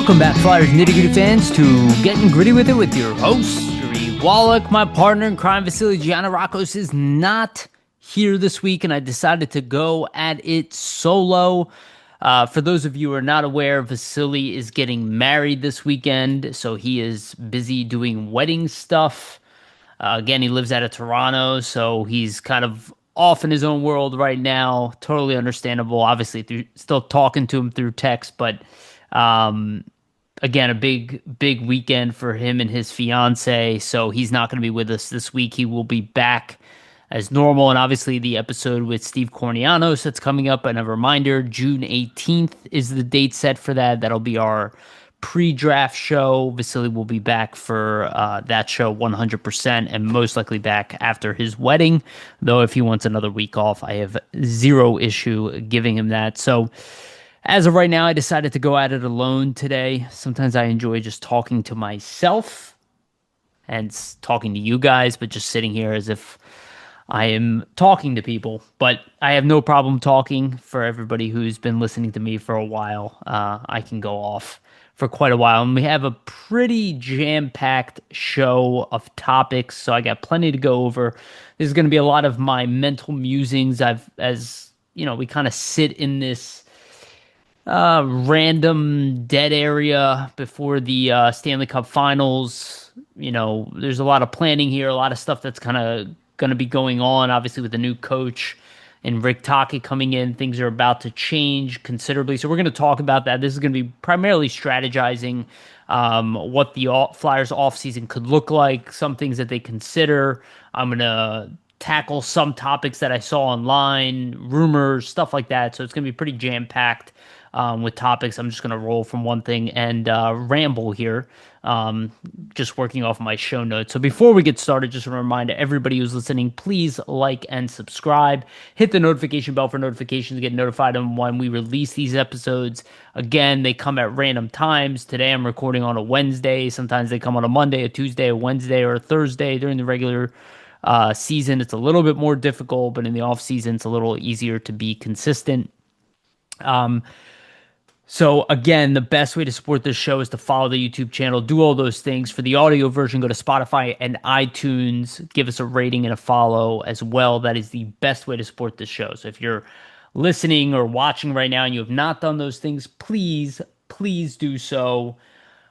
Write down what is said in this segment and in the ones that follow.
Welcome back, Flyers nitty-gritty fans, to Getting Gritty with It with your host, Wolok. My partner in crime, Vasili Gianarakos, is not here this week, and I decided to go at it solo. For those of you who are not aware, Vasili is getting married this weekend, so he is busy doing wedding stuff. Again, he lives out of Toronto, so he's kind of off in his own world right now. Totally understandable. Obviously, still talking to him through text, but again, a big weekend for him and his fiance. So he's not going to be with us this week. He will be back as normal. And obviously, the episode with Steve Kornianos that's coming up. And a reminder, June 18th is the date set for that. That'll be our pre-draft show. Vasili will be back for that show 100% and most likely back after his wedding. Though if he wants another week off, I have zero issue giving him that. So as of right now, I decided to go at it alone today. Sometimes I enjoy just talking to myself and talking to you guys, but just sitting here as if I am talking to people. But I have no problem talking. For everybody who's been listening to me for a while, I can go off for quite a while. And we have a pretty jam-packed show of topics, so I got plenty to go over. This is going to be a lot of my mental musings. As you know, we kind of sit in this random dead area before the Stanley Cup Finals. You know, there's a lot of planning here, a lot of stuff that's kind of going to be going on, obviously, with the new coach and Rick Tocchet coming in. Things are about to change considerably. So we're going to talk about that. This is going to be primarily strategizing what the Flyers offseason could look like, some things that they consider. I'm going to tackle some topics that I saw online, rumors, stuff like that. So it's going to be pretty jam-packed with topics. I'm just going to roll from one thing and ramble here, just working off my show notes. So before we get started, just a reminder, everybody who's listening, please like and subscribe. Hit the notification bell for notifications to get notified on when we release these episodes. Again, they come at random times. Today I'm recording on a Wednesday. Sometimes they come on a Monday, a Tuesday, a Wednesday, or a Thursday during the regular season. It's a little bit more difficult, but in the off season, it's a little easier to be consistent. So again, the best way to support this show is to follow the YouTube channel, do all those things. For the audio version, go to Spotify and iTunes, give us a rating and a follow as well. That is the best way to support this show. So if you're listening or watching right now and you have not done those things, please do so.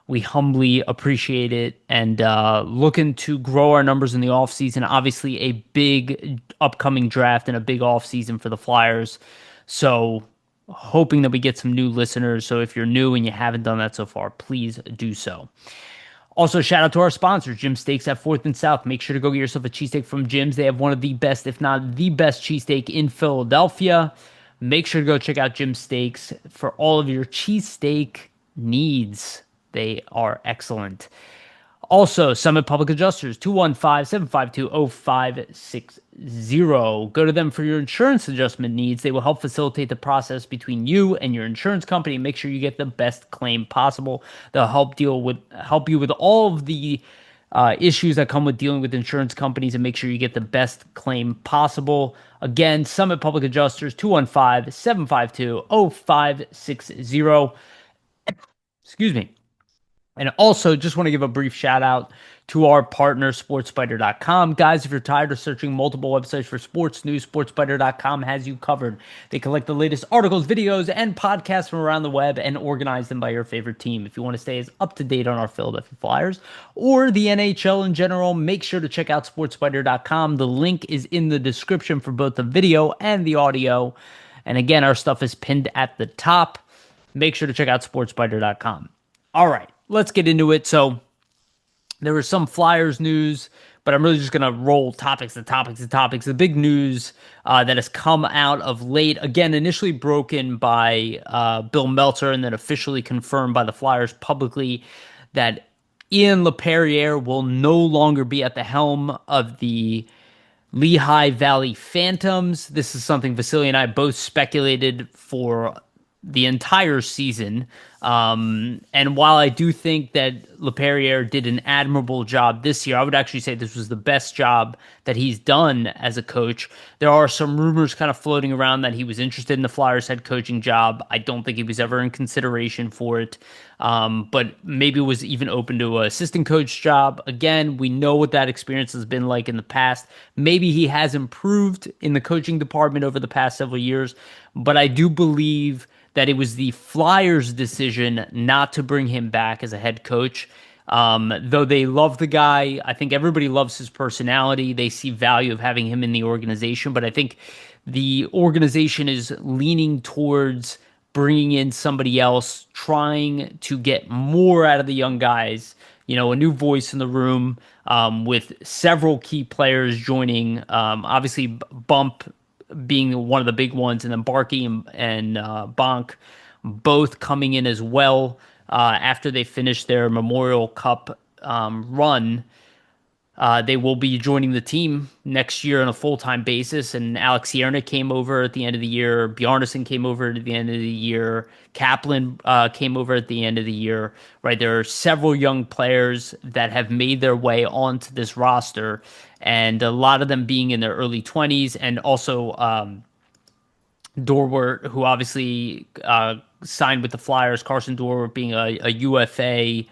We humbly appreciate it, and looking to grow our numbers in the offseason. Obviously, a big upcoming draft and a big offseason for the Flyers. So hoping that we get some new listeners. So if you're new and you haven't done that so far, please do so. Also, shout out to our sponsors, Jim Steaks at 4th and South. Make sure to go get yourself a cheesesteak from Jim's. They have one of the best, if not the best, cheesesteak in Philadelphia. Make sure to go check out Jim Steaks for all of your cheesesteak needs. They are excellent. Also, Summit Public Adjusters, 215-752-0560. Go to them for your insurance adjustment needs. They will help facilitate the process between you and your insurance company and make sure you get the best claim possible. They'll help you with all of the issues that come with dealing with insurance companies and make sure you get the best claim possible. Again, Summit Public Adjusters, 215-752-0560. Excuse me. And also, just want to give a brief shout out to our partner, SportsSpider.com. Guys, if you're tired of searching multiple websites for sports news, SportsSpider.com has you covered. They collect the latest articles, videos, and podcasts from around the web and organize them by your favorite team. If you want to stay as up to date on our Philadelphia Flyers or the NHL in general, make sure to check out SportsSpider.com. The link is in the description for both the video and the audio. And again, our stuff is pinned at the top. Make sure to check out SportsSpider.com. All right. Let's get into it. So there was some Flyers news, but I'm really just going to roll topics. The big news that has come out of late, again, initially broken by Bill Meltzer and then officially confirmed by the Flyers publicly, that Ian LaPerriere will no longer be at the helm of the Lehigh Valley Phantoms. This is something Vasili and I both speculated for the entire season. And while I do think that LePerriere did an admirable job this year, I would actually say this was the best job that he's done as a coach. There are some rumors kind of floating around that he was interested in the Flyers head coaching job. I don't think he was ever in consideration for it. But maybe was even open to an assistant coach job. Again, we know what that experience has been like in the past. Maybe he has improved in the coaching department over the past several years, but I do believe that it was the Flyers' decision not to bring him back as a head coach. Though they love the guy, I think everybody loves his personality. They see value of having him in the organization, but I think the organization is leaning towards bringing in somebody else, trying to get more out of the young guys. A new voice in the room, with several key players joining. Obviously, Bump being one of the big ones, and then Barkey and Bonk both coming in as well after they finish their Memorial Cup run. They will be joining the team next year on a full-time basis. And Alex Yernick came over at the end of the year. Bjarnason came over at the end of the year. Kaplan came over at the end of the year. Right, there are several young players that have made their way onto this roster, and a lot of them being in their early 20s, and also Dorwart, who obviously signed with the Flyers. Carson Dorwart being a UFA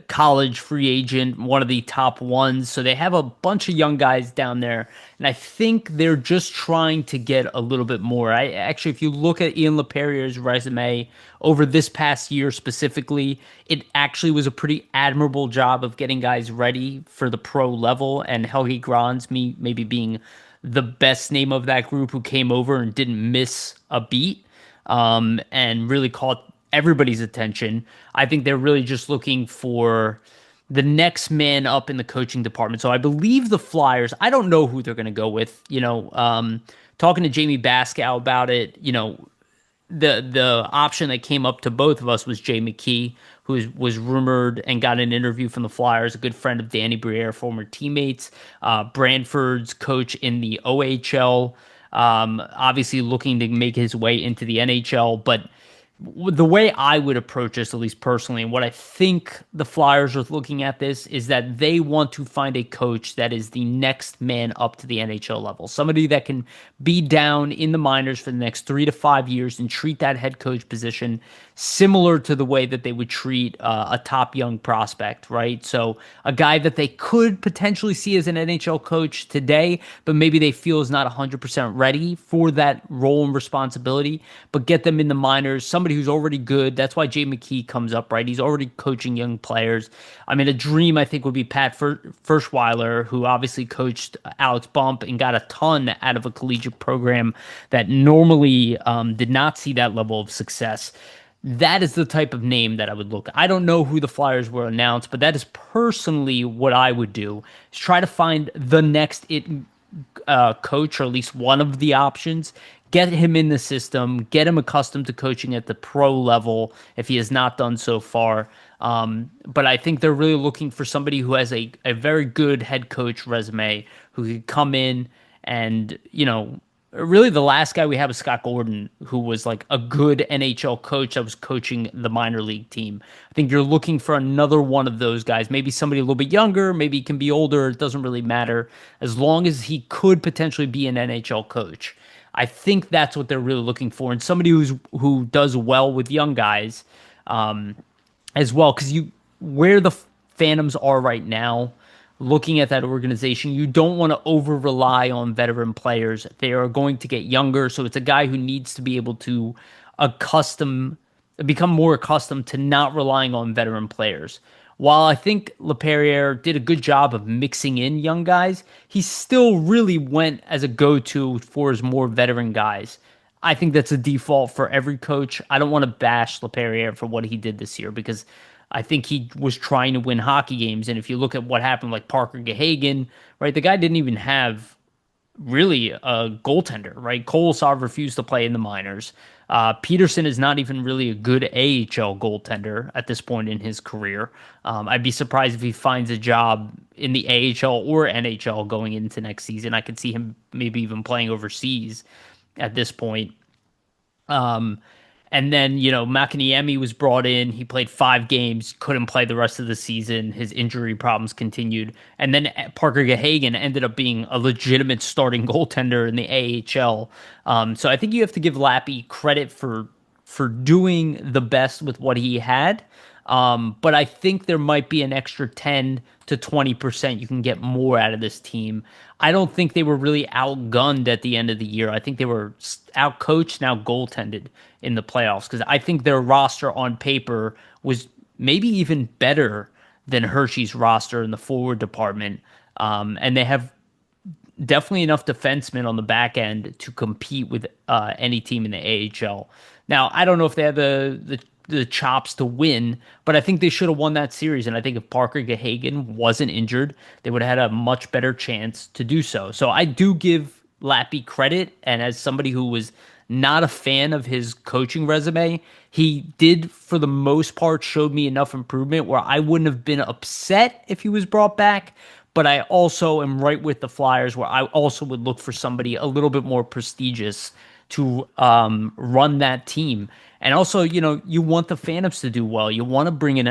college free agent, one of the top ones. So they have a bunch of young guys down there, and I think they're just trying to get a little bit more. I actually, if you look at Ian LePerriere's resume over this past year specifically, it actually was a pretty admirable job of getting guys ready for the pro level, and Helge Grans maybe being the best name of that group, who came over and didn't miss a beat, and really caught everybody's attention. I think they're really just looking for the next man up in the coaching department. So I believe the Flyers, I don't know who they're going to go with. Talking to Jamie Baskow about it, the option that came up to both of us was Jay McKee, who was rumored and got an interview from the Flyers, a good friend of Danny Briere, former teammates, Brantford's coach in the OHL, obviously looking to make his way into the NHL. But the way I would approach this, at least personally, and what I think the Flyers are looking at this, is that they want to find a coach that is the next man up to the NHL level. Somebody that can be down in the minors for the next 3 to 5 years and treat that head coach position similar to the way that they would treat a top young prospect, right? So a guy that they could potentially see as an NHL coach today, but maybe they feel is not 100% ready for that role and responsibility, but get them in the minors, somebody who's already good. That's why Jay McKee comes up, right? He's already coaching young players. I mean, a dream, I think, would be Pat Ferschweiler, who obviously coached Alex Bump and got a ton out of a collegiate program that normally did not see that level of success. That is the type of name that I would look at. I don't know who the Flyers will announce, but that is personally what I would do, is try to find the next coach, or at least one of the options, get him in the system, get him accustomed to coaching at the pro level if he has not done so far. But I think they're really looking for somebody who has a very good head coach resume, who could come in and, really the last guy we have is Scott Gordon, who was like a good NHL coach that was coaching the minor league team. I think you're looking for another one of those guys, maybe somebody a little bit younger, maybe he can be older. It doesn't really matter, as long as he could potentially be an NHL coach. I think that's what they're really looking for, and somebody who does well with young guys, as well. Because where the Phantoms are right now, looking at that organization, you don't want to over rely on veteran players. They are going to get younger, so it's a guy who needs to be able to become more accustomed to not relying on veteran players. While I think LePerriere did a good job of mixing in young guys, he still really went as a go-to for his more veteran guys. I think that's a default for every coach. I don't want to bash LePerriere for what he did this year, because I think he was trying to win hockey games. And if you look at what happened, like Parker Gahagen, right, the guy didn't even have really a goaltender, right? Kolosov refused to play in the minors. Peterson is not even really a good AHL goaltender at this point in his career. I'd be surprised if he finds a job in the AHL or NHL going into next season. I could see him maybe even playing overseas at this point. And then, Makaniemi was brought in. He played 5 games, couldn't play the rest of the season. His injury problems continued. And then Parker Gahagen ended up being a legitimate starting goaltender in the AHL. So I think you have to give Lappy credit for doing the best with what he had. But I think there might be an extra 10 to 20% you can get more out of this team. I don't think they were really outgunned at the end of the year. I think they were outcoached, now goaltended in the playoffs because I think their roster on paper was maybe even better than Hershey's roster in the forward department. And they have definitely enough defensemen on the back end to compete with any team in the AHL. Now, I don't know if they have the chops to win, but I think they should have won that series. And I think if Parker Gahagen wasn't injured, they would have had a much better chance to do so. So I do give Lappy credit. And as somebody who was not a fan of his coaching resume, he did, for the most part, showed me enough improvement where I wouldn't have been upset if he was brought back. But I also am right with the Flyers where I also would look for somebody a little bit more prestigious to run that team. And also, you want the Phantoms to do well. You want to bring in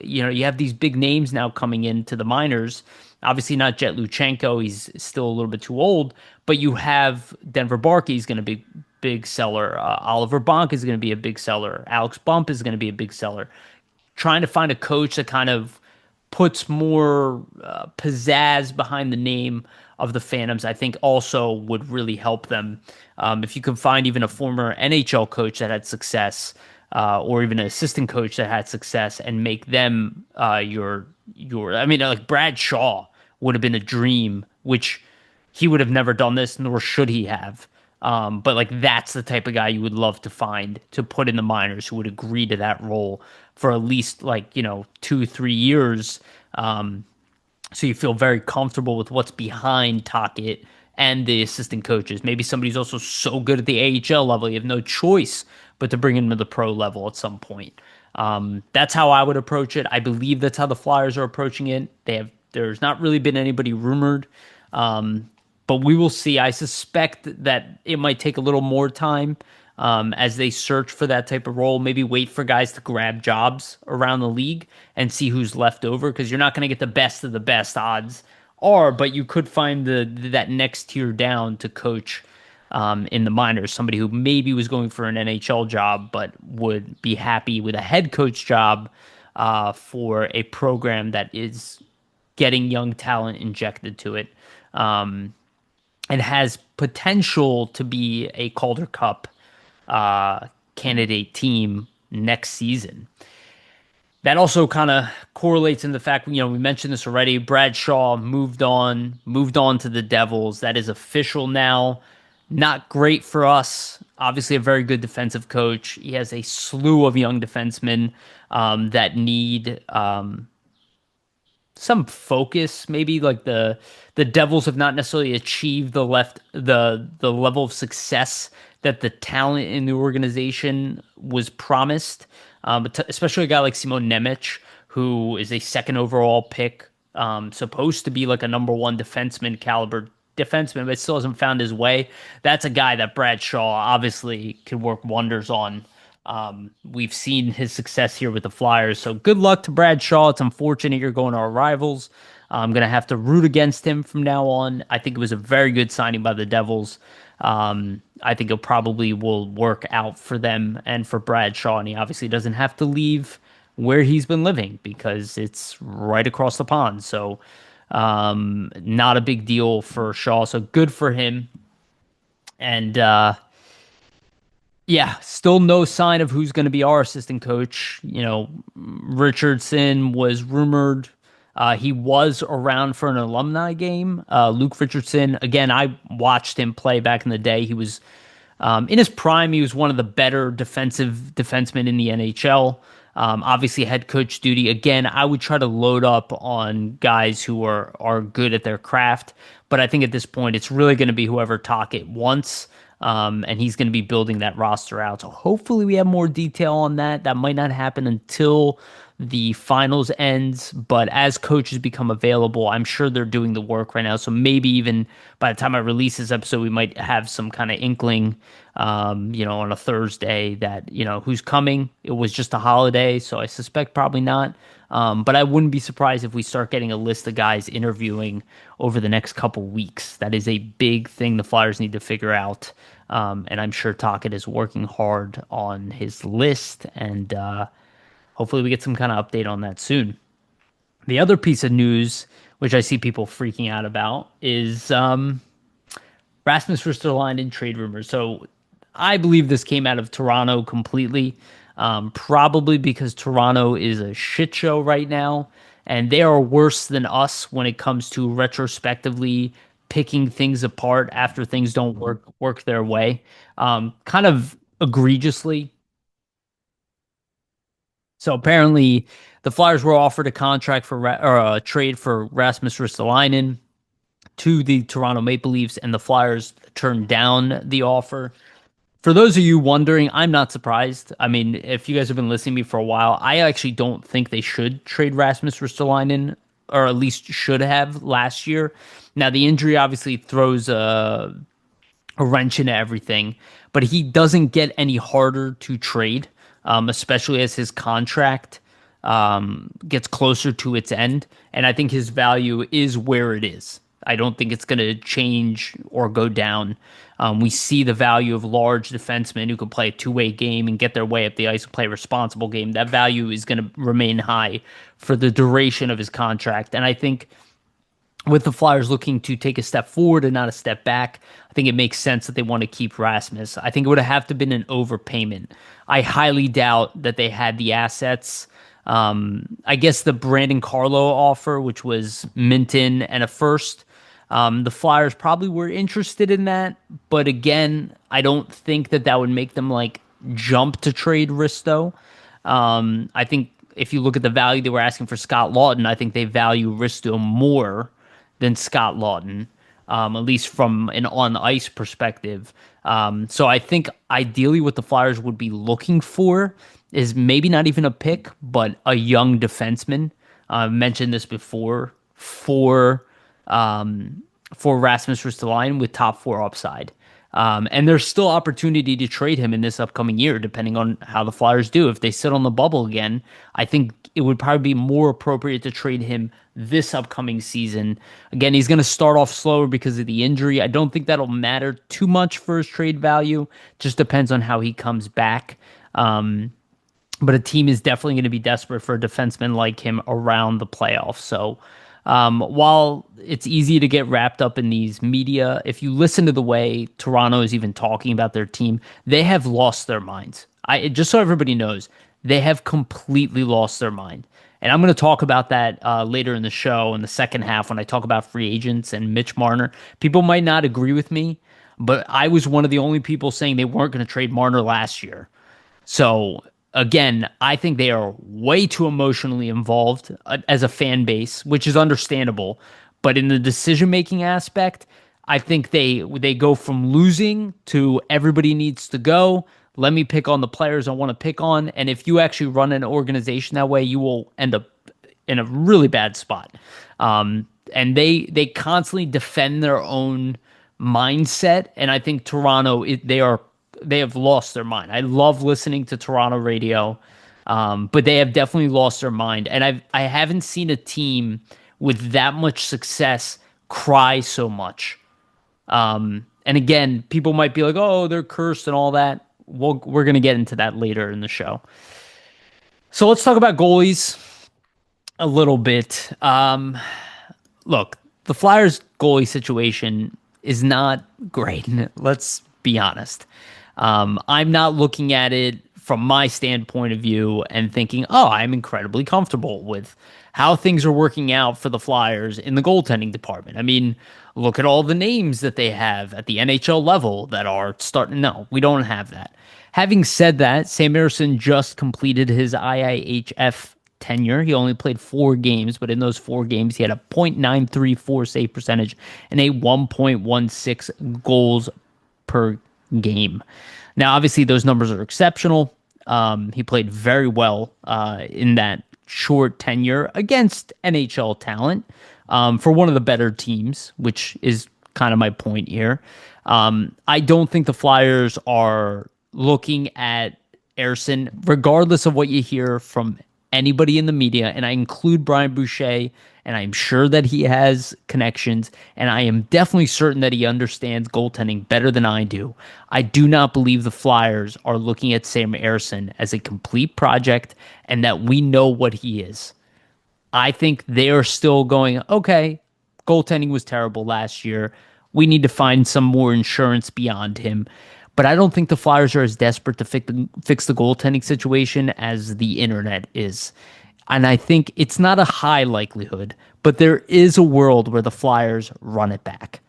you have these big names now coming into the minors. Obviously not Jet Luchenko. He's still a little bit too old, but you have Denver Barkey is going to be big seller. Oliver Bonk is going to be a big seller. Alex Bump is going to be a big seller. Trying to find a coach that kind of puts more pizzazz behind the name of the Phantoms, I think also would really help them. If you can find even a former NHL coach that had success, or even an assistant coach that had success, and make them I mean, like Brad Shaw would have been a dream, which he would have never done this, nor should he have. But like that's the type of guy you would love to find to put in the minors who would agree to that role for at least 2-3 years. So you feel very comfortable with what's behind Tocchet and the assistant coaches. Maybe somebody's also so good at the AHL level, you have no choice but to bring him to the pro level at some point. That's how I would approach it. I believe that's how the Flyers are approaching it. There's not really been anybody rumored. But we will see. I suspect that it might take a little more time as they search for that type of role. Maybe wait for guys to grab jobs around the league and see who's left over, because you're not going to get the best of the best, odds are, but you could find that next tier down to coach in the minors, somebody who maybe was going for an NHL job but would be happy with a head coach job for a program that is getting young talent injected to it. And has potential to be a Calder Cup candidate team next season. That also kind of correlates in the fact, we mentioned this already. Brad Shaw moved on to the Devils. That is official now. Not great for us. Obviously, a very good defensive coach. He has a slew of young defensemen that need some focus. Maybe like the Devils have not necessarily achieved the level of success that the talent in the organization was promised. But especially a guy like Simon Nemec, who is a second overall pick, supposed to be like a number one defenseman caliber defenseman, but still hasn't found his way. That's a guy that Brad Shaw obviously could work wonders on. We've seen his success here with the Flyers, so good luck to Brad Shaw. It's unfortunate you're going to our rivals. I'm going to have to root against him from now on. I think it was a very good signing by the Devils. I think it probably will work out for them and for Brad Shaw, and he obviously doesn't have to leave where he's been living because it's right across the pond. So not a big deal for Shaw, so good for him. And yeah, still no sign of who's going to be our assistant coach. Richardson was rumored. He was around for an alumni game. Luke Richardson, again, I watched him play back in the day. He was in his prime. He was one of the better defensemen in the NHL. Obviously, head coach duty. Again, I would try to load up on guys who are good at their craft. But I think at this point, it's really going to be whoever Tocchet wants. And he's going to be building that roster out. So hopefully we have more detail on that. That might not happen until the finals ends, but as coaches become available, I'm sure they're doing the work right now. So maybe even by the time I release this episode, we might have some kind of inkling, on a Thursday that, who's coming. It was just a holiday, so I suspect probably not. But I wouldn't be surprised if we start getting a list of guys interviewing over the next couple weeks. That is a big thing the Flyers need to figure out. And I'm sure Tocchet is working hard on his list, and hopefully we get some kind of update on that soon. The other piece of news, which I see people freaking out about, is Rasmus Ristolainen trade rumors. So I believe this came out of Toronto completely, probably because Toronto is a shit show right now, and they are worse than us when it comes to retrospectively picking things apart after things don't work their way. Kind of egregiously. So apparently, the Flyers were offered a contract or a trade for Rasmus Ristolainen to the Toronto Maple Leafs, and the Flyers turned down the offer. For those of you wondering, I'm not surprised. I mean, if you guys have been listening to me for a while, I actually don't think they should trade Rasmus Ristolainen, or at least should have last year. Now, the injury obviously throws a wrench into everything, but he doesn't get any harder to trade, especially as his contract gets closer to its end. And I think his value is where it is. I don't think it's going to change or go down. We see the value of large defensemen who can play a two-way game and get their way up the ice and play a responsible game. That value is going to remain high for the duration of his contract. And I think with the Flyers looking to take a step forward and not a step back, I think it makes sense that they want to keep Rasmus. I think it would have to been an overpayment. I highly doubt that they had the assets. I guess the Brandon Carlo offer, which was Minton and a first, the Flyers probably were interested in that. But again, I don't think that would make them like jump to trade Risto. I think if you look at the value they were asking for Scott Lawton, I think they value Risto more than Scott Lawton, at least from an on-ice perspective. So I think ideally what the Flyers would be looking for is maybe not even a pick, but a young defenseman. I've mentioned this before for Rasmus Ristolainen with top four upside. And there's still opportunity to trade him in this upcoming year, depending on how the Flyers do. If they sit on the bubble again, I think it would probably be more appropriate to trade him this upcoming season. Again, he's going to start off slower because of the injury. I don't think that'll matter too much for his trade value. Just depends on how he comes back. But a team is definitely going to be desperate for a defenseman like him around the playoffs. So while it's easy to get wrapped up in these media, if you listen to the way Toronto is even talking about their team, they have lost their minds. Just so everybody knows, they have completely lost their mind. And I'm going to talk about that later in the show in the second half when I talk about free agents and Mitch Marner. People might not agree with me, but I was one of the only people saying they weren't going to trade Marner last year. So again, I think they are way too emotionally involved as a fan base, which is understandable. But in the decision-making aspect, I think they go from losing to everybody needs to go. Let me pick on the players I want to pick on. And if you actually run an organization that way, you will end up in a really bad spot. And they constantly defend their own mindset. And I think Toronto, they have lost their mind. I love listening to Toronto radio, but they have definitely lost their mind. And I haven't seen a team with that much success cry so much. And again, people might be like, "Oh, they're cursed and all that." We're going to get into that later in the show. So let's talk about goalies a little bit. Look, the Flyers goalie situation is not great. Let's be honest. I'm not looking at it from my standpoint of view and thinking, oh, I'm incredibly comfortable with how things are working out for the Flyers in the goaltending department. I mean, look at all the names that they have at the NHL level that are starting. No, we don't have that. Having said that, Sam Emerson just completed his IIHF tenure. He only played 4 games, but in those 4 games, he had a .934 save percentage and a 1.16 goals per game. Now, obviously, those numbers are exceptional. He played very well in that short tenure against NHL talent for one of the better teams, which is kind of my point here. I don't think the Flyers are looking at Ersson, regardless of what you hear from anybody in the media, and I include Brian Boucher, and I'm sure that he has connections, and I am definitely certain that he understands goaltending better than I do. I do not believe the Flyers are looking at Sam Ersson as a complete project and that we know what he is. I think they are still going, okay, goaltending was terrible last year. We need to find some more insurance beyond him. But I don't think the Flyers are as desperate to fix the goaltending situation as the internet is. And I think it's not a high likelihood, but there is a world where the Flyers run it back.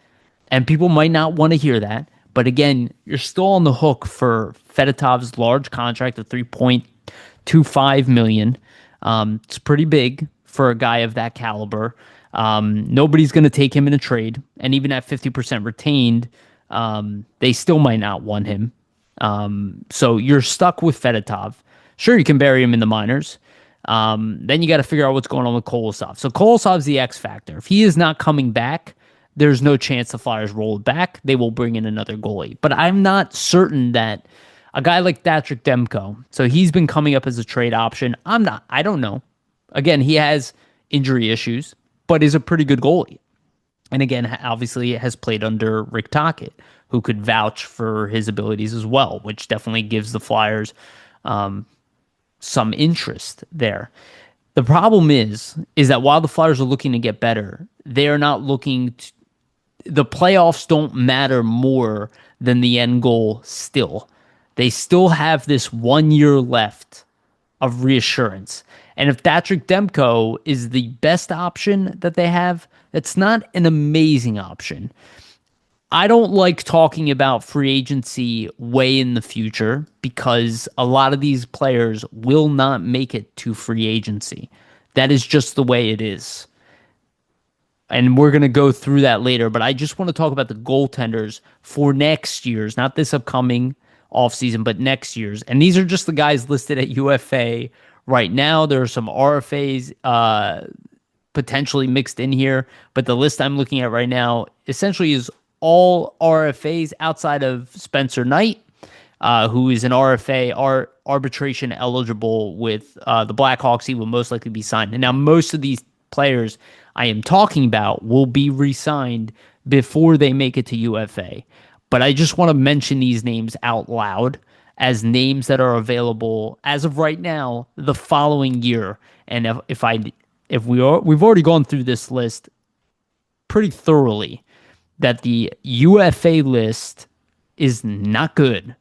And people might not want to hear that. But again, you're still on the hook for Fedotov's large contract of $3.25 million. It's pretty big for a guy of that caliber. Nobody's going to take him in a trade. And even at 50% retained, they still might not want him. So you're stuck with Fedotov. Sure, you can bury him in the minors. Then you got to figure out what's going on with Kolosov. So Kolosov's the X factor. If he is not coming back, there's no chance the Flyers roll it back. They will bring in another goalie. But I'm not certain that a guy like Patrick Demko, so he's been coming up as a trade option. I don't know. Again, he has injury issues, but is a pretty good goalie. And again, obviously has played under Rick Tocchet, who could vouch for his abilities as well, which definitely gives the Flyers some interest there. The problem is that while the Flyers are looking to get better, they are not looking to, the playoffs don't matter more than the end goal still. They still have this 1 year left of reassurance. And if Patrick Demko is the best option that they have, it's not an amazing option. I don't like talking about free agency way in the future because a lot of these players will not make it to free agency. That is just the way it is. And we're going to go through that later, but I just want to talk about the goaltenders for next year's, not this upcoming offseason, but next year's. And these are just the guys listed at UFA right now. There are some RFAs potentially mixed in here, but the list I'm looking at right now essentially is all RFAs outside of Spencer Knight, who is an RFA arbitration eligible with the Blackhawks. He will most likely be signed. And now most of these players I am talking about will be re-signed before they make it to UFA. But I just want to mention these names out loud as names that are available as of right now the following year. And we've already gone through this list pretty thoroughly, that the UFA list is not good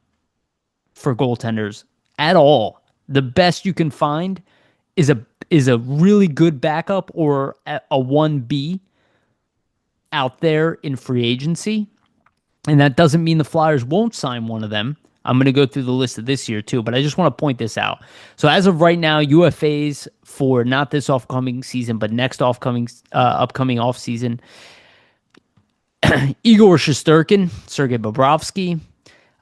for goaltenders at all. The best you can find is a really good backup or a 1B out there in free agency. And that doesn't mean the Flyers won't sign one of them. I'm going to go through the list of this year too, but I just want to point this out. So as of right now, UFAs for not this upcoming season, but next upcoming offseason, Igor Shesterkin, Sergei Bobrovsky,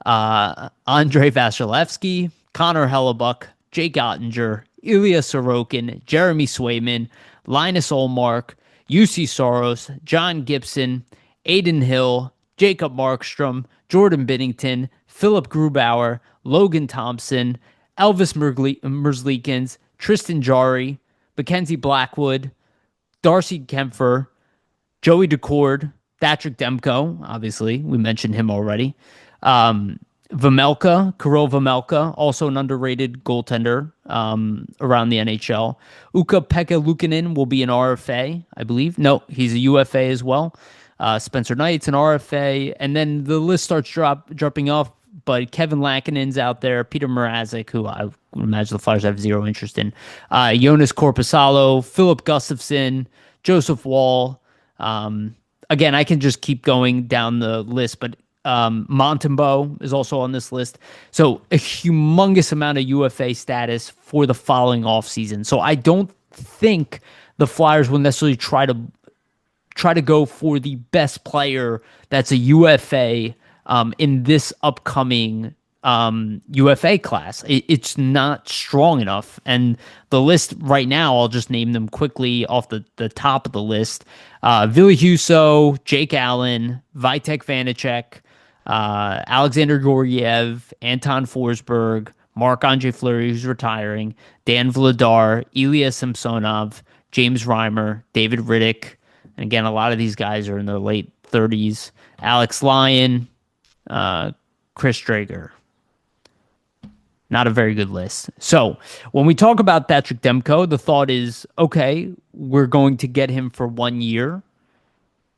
Andrei Vasilevsky, Connor Hellebuck, Jake Ottinger, Ilya Sorokin, Jeremy Swayman, Linus Olmark, UC Soros, John Gibson, Aiden Hill, Jacob Markstrom, Jordan Binnington, Philip Grubauer, Logan Thompson, Elvis Merzlikins, Tristan Jarry, Mackenzie Blackwood, Darcy Kempfer, Joey Decord, Patrick Demko, obviously, we mentioned him already. Kirill Vejmelka, also an underrated goaltender around the NHL. Ukko-Pekka Luukkonen will be an RFA, I believe. No, he's a UFA as well. Spencer Knight's an RFA. And then the list starts dropping off, but Kevin Lankkonen's out there. Peter Mrazek, who I would imagine the Flyers have zero interest in. Jonas Korpisalo, Philip Gustafson, Joseph Wall. Again, I can just keep going down the list, but Montembeault is also on this list. So a humongous amount of UFA status for the following offseason. So I don't think the Flyers will necessarily try to go for the best player that's a UFA in this upcoming UFA class. It's not strong enough. And the list right now, I'll just name them quickly off the top of the list. Ville Huso, Jake Allen, Vitek Vanacek, Alexander Gorgiev, Anton Forsberg, Marc-Andre Fleury, who's retiring, Dan Vladar, Ilya Samsonov, James Reimer, David Riddick. And again, a lot of these guys are in their late 30s. Alex Lyon, Chris Drager. Not a very good list. So when we talk about Patrick Demko, the thought is, okay, we're going to get him for 1 year,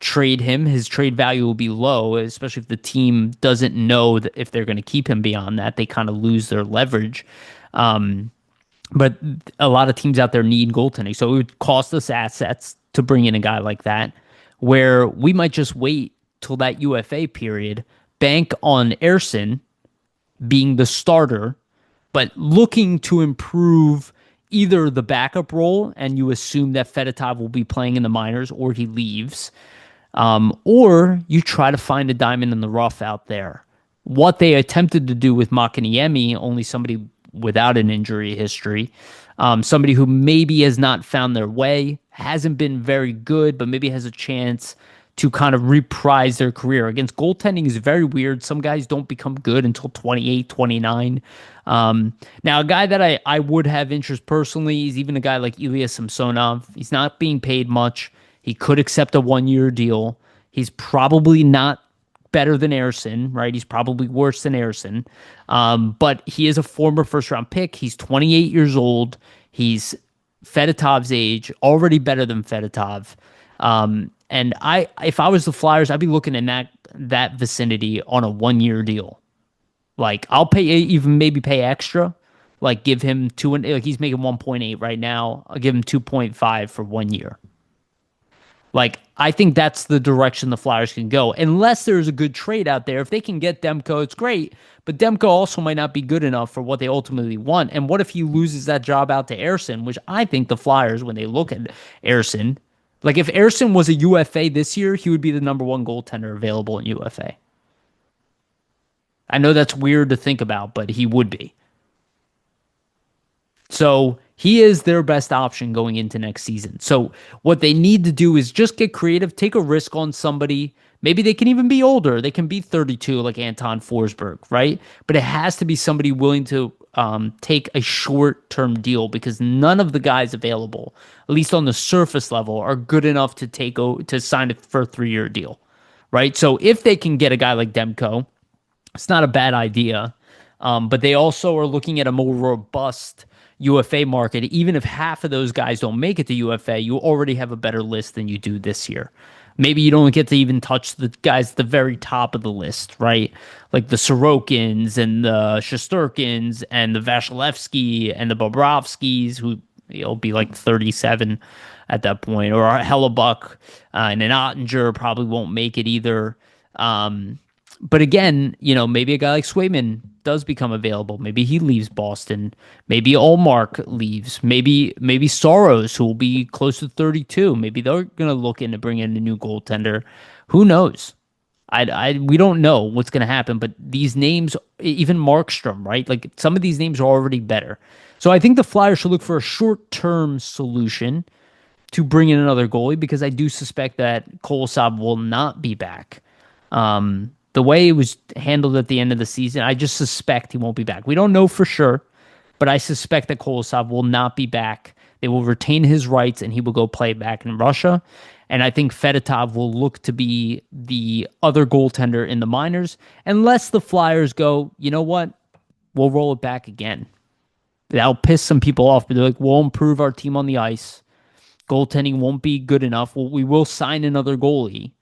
trade him. His trade value will be low, especially if the team doesn't know that if they're going to keep him beyond that, they kind of lose their leverage. But a lot of teams out there need goaltending. So it would cost us assets to bring in a guy like that, where we might just wait till that UFA period, bank on Ersson being the starter, but looking to improve either the backup role, and you assume that Fedotov will be playing in the minors, or he leaves, or you try to find a diamond in the rough out there. What they attempted to do with Makaniemi, only somebody without an injury history, somebody who maybe has not found their way, hasn't been very good, but maybe has a chance to kind of reprise their career. Against goaltending is very weird. Some guys don't become good until 28, 29. Now, a guy that I would have interest personally is even a guy like Ilya Samsonov. He's not being paid much. He could accept a 1 year deal. He's probably not better than Ersson, right? He's probably worse than Ersson. But he is a former first round pick. He's 28 years old. He's Fedotov's age, already better than Fedotov. And if I was the Flyers, I'd be looking in that vicinity on a 1 year deal. Like, I'll pay, even maybe pay extra. Like, give him two, like he's making 1.8 right now. I'll give him 2.5 for 1 year. Like, I think that's the direction the Flyers can go, unless there's a good trade out there. If they can get Demko, it's great, but Demko also might not be good enough for what they ultimately want. And what if he loses that job out to Ersson, which I think the Flyers, when they look at Ersson, like if Ersson was a UFA this year, he would be the number one goaltender available in UFA. I know that's weird to think about, but he would be. So he is their best option going into next season. So what they need to do is just get creative, take a risk on somebody. Maybe they can even be older. They can be 32 like Anton Forsberg, right? But it has to be somebody willing to take a short-term deal, because none of the guys available, at least on the surface level, are good enough to sign it for a 3 year deal, right? So if they can get a guy like Demko, it's not a bad idea. But they also are looking at a more robust UFA market. Even if half of those guys don't make it to UFA, you already have a better list than you do this year. Maybe you don't get to even touch the guys at the very top of the list, right? Like the Sorokins and the Shesterkins and the Vasilevsky and the Bobrovskys, who will be like 37 at that point, or Hellebuck and an Ottinger probably won't make it either. But again, maybe a guy like Swayman does become available. Maybe he leaves Boston. Maybe Allmark leaves. Maybe Soros, who will be close to 32. Maybe they're going to look into bring in a new goaltender. Who knows? We don't know what's going to happen. But these names, even Markstrom, right? Like, some of these names are already better. So I think the Flyers should look for a short-term solution to bring in another goalie, because I do suspect that Kolosov will not be back. The way it was handled at the end of the season, I just suspect he won't be back. We don't know for sure, but I suspect that Kolosov will not be back. They will retain his rights, and he will go play back in Russia. And I think Fedotov will look to be the other goaltender in the minors, unless the Flyers go, you know what, we'll roll it back again. That'll piss some people off, but they're like, we'll improve our team on the ice. Goaltending won't be good enough. We will sign another goalie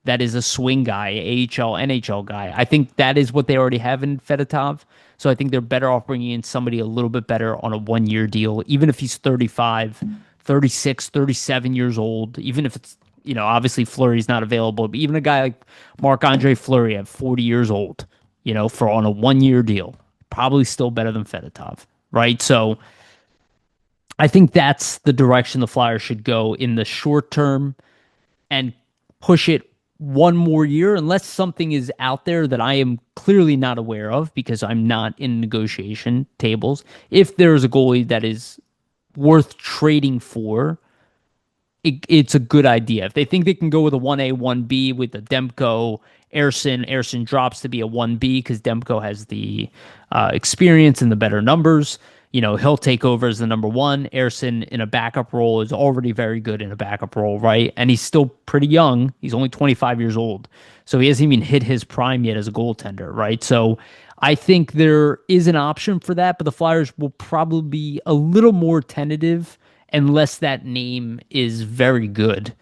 that is a swing guy, AHL, NHL guy. I think that is what they already have in Fedotov. So I think they're better off bringing in somebody a little bit better on a 1 year deal, even if he's 35, 36, 37 years old, even if it's, obviously Fleury's not available, but even a guy like Marc-Andre Fleury at 40 years old, for on a 1 year deal, probably still better than Fedotov, right? So I think that's the direction the Flyers should go in the short term, and push it one more year, unless something is out there that I am clearly not aware of because I'm not in negotiation tables. If there is a goalie that is worth trading for, it's a good idea. If they think they can go with a 1A, 1B with the Demko, Airson drops to be a 1B because Demko has the experience and the better numbers. He'll take over as the number one. Airson in a backup role is already very good in a backup role, right? And he's still pretty young. He's only 25 years old. So he hasn't even hit his prime yet as a goaltender, right? So I think there is an option for that, but the Flyers will probably be a little more tentative unless that name is very good.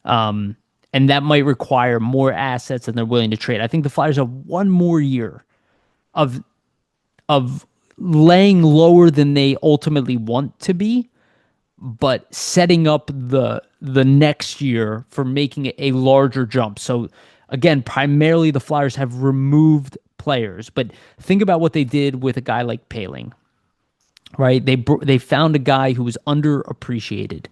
And that might require more assets than they're willing to trade. I think the Flyers have one more year of of laying lower than they ultimately want to be, but setting up the next year for making a larger jump. So again, primarily the Flyers have removed players, but think about what they did with a guy like Paling, right? They found a guy who was underappreciated.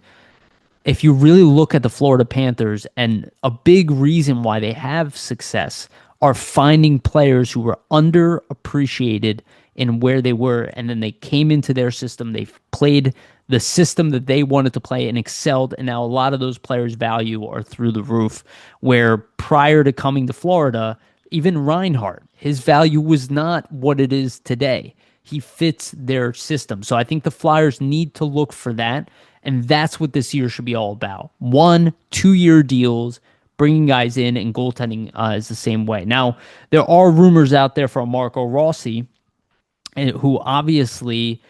If you really look at the Florida Panthers, and a big reason why they have success are finding players who were underappreciated in where they were, and then they came into their system. They played the system that they wanted to play and excelled, and now a lot of those players' value are through the roof. Where prior to coming to Florida, even Reinhardt, his value was not what it is today. He fits their system. So I think the Flyers need to look for that. And that's what this year should be all about. 1-2 year deals, bringing guys in, and goaltending is the same way. Now, there are rumors out there from Marco Rossi, who obviously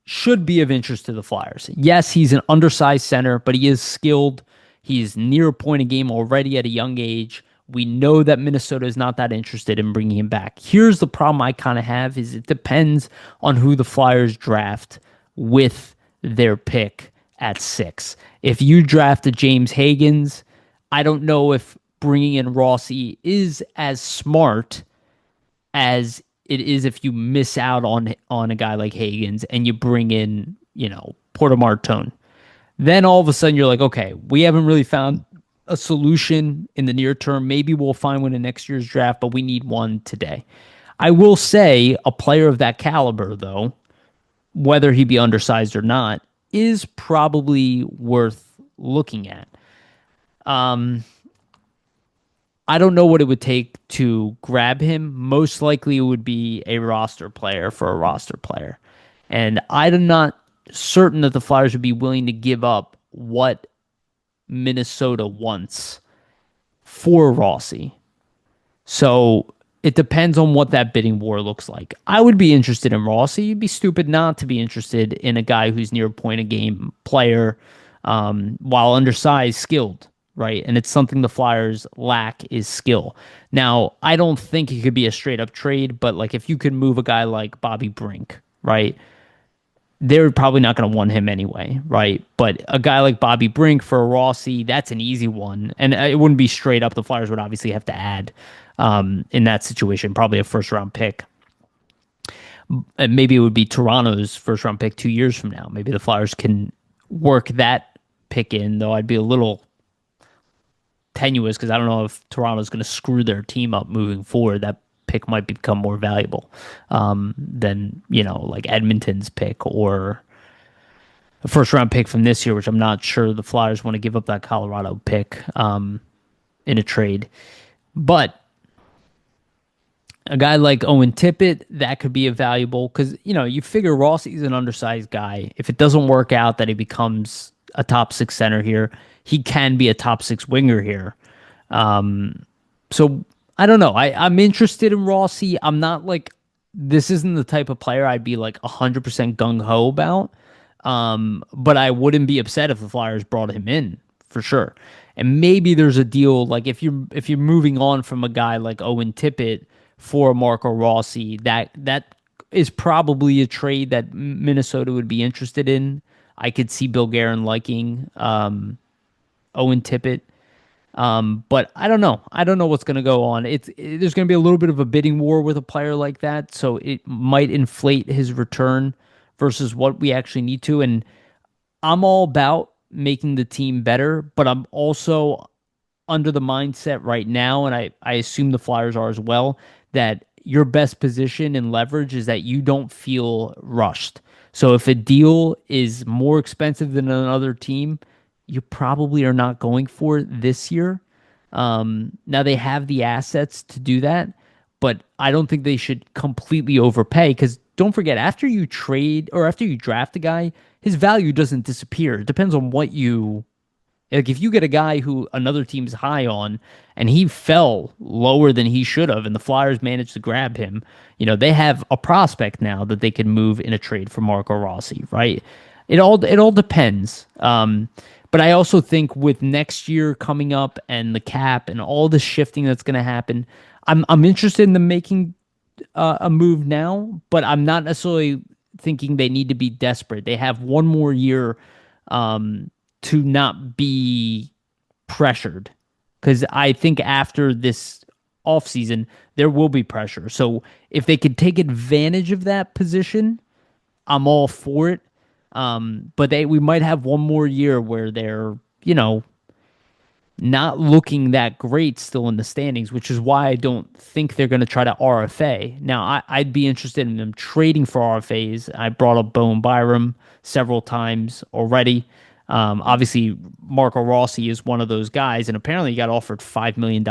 should be of interest to the Flyers. Yes, he's an undersized center, but he is skilled. He's near a point a game already at a young age. We know that Minnesota is not that interested in bringing him back. Here's the problem I kind of have is it depends on who the Flyers draft with their pick at 6. If you draft a James Higgins, I don't know if bringing in Rossi is as smart as it is if you miss out on a guy like Higgins and you bring in, Porter Martone. Then all of a sudden you're like, okay, we haven't really found a solution in the near term. Maybe we'll find one in next year's draft, but we need one today. I will say a player of that caliber, though, whether he be undersized or not, is probably worth looking at. I don't know what it would take to grab him. Most likely it would be a roster player for a roster player. And I'm not certain that the Flyers would be willing to give up what Minnesota wants for Rossi. So it depends on what that bidding war looks like. I would be interested in Rossi. You'd be stupid not to be interested in a guy who's near a point a game player, while undersized, skilled, right? And it's something the Flyers lack is skill. Now, I don't think it could be a straight up trade, but like if you could move a guy like Bobby Brink, right? They're probably not going to want him anyway, right? But a guy like Bobby Brink for a Rossi, that's an easy one. And it wouldn't be straight up. The Flyers would obviously have to add in that situation, probably a first round pick. And maybe it would be Toronto's first round pick 2 years from now. Maybe the Flyers can work that pick in, though I'd be a little tenuous because I don't know if Toronto's going to screw their team up moving forward. That pick might become more valuable than, like Edmonton's pick or a first round pick from this year, which I'm not sure the Flyers want to give up that Colorado pick in a trade. But a guy like Owen Tippett, that could be a valuable because, you figure Rossi's an undersized guy. If it doesn't work out that he becomes a top 6 center here, he can be a top 6 winger here. So I don't know. I'm interested in Rossi. I'm not like, this isn't the type of player I'd be like 100% gung-ho about. But I wouldn't be upset if the Flyers brought him in for sure. And maybe there's a deal like if you're moving on from a guy like Owen Tippett for Marco Rossi, that is probably a trade that Minnesota would be interested in. I could see Bill Guerin liking Owen Tippett. But I don't know. I don't know what's going to go on. There's going to be a little bit of a bidding war with a player like that, so it might inflate his return versus what we actually need to. And I'm all about making the team better, but I'm also under the mindset right now, and I assume the Flyers are as well, that your best position and leverage is that you don't feel rushed. So if a deal is more expensive than another team, you probably are not going for it this year. Now they have the assets to do that, but I don't think they should completely overpay because don't forget, after you trade or after you draft a guy, his value doesn't disappear. It depends on what you like. If you get a guy who another team's high on and he fell lower than he should have, and the Flyers managed to grab him, they have a prospect now that they could move in a trade for Marco Rossi, right? It all depends. But I also think with next year coming up and the cap and all the shifting that's going to happen, I'm interested in them making a move now, but I'm not necessarily thinking they need to be desperate. They have one more year to not be pressured because I think after this offseason, there will be pressure. So if they could take advantage of that position, I'm all for it. But we might have one more year where they're, not looking that great still in the standings, which is why I don't think they're going to try to RFA. Now, I'd be interested in them trading for RFAs. I brought up Bowen Byram several times already. Obviously, Marco Rossi is one of those guys, and apparently he got offered $5 million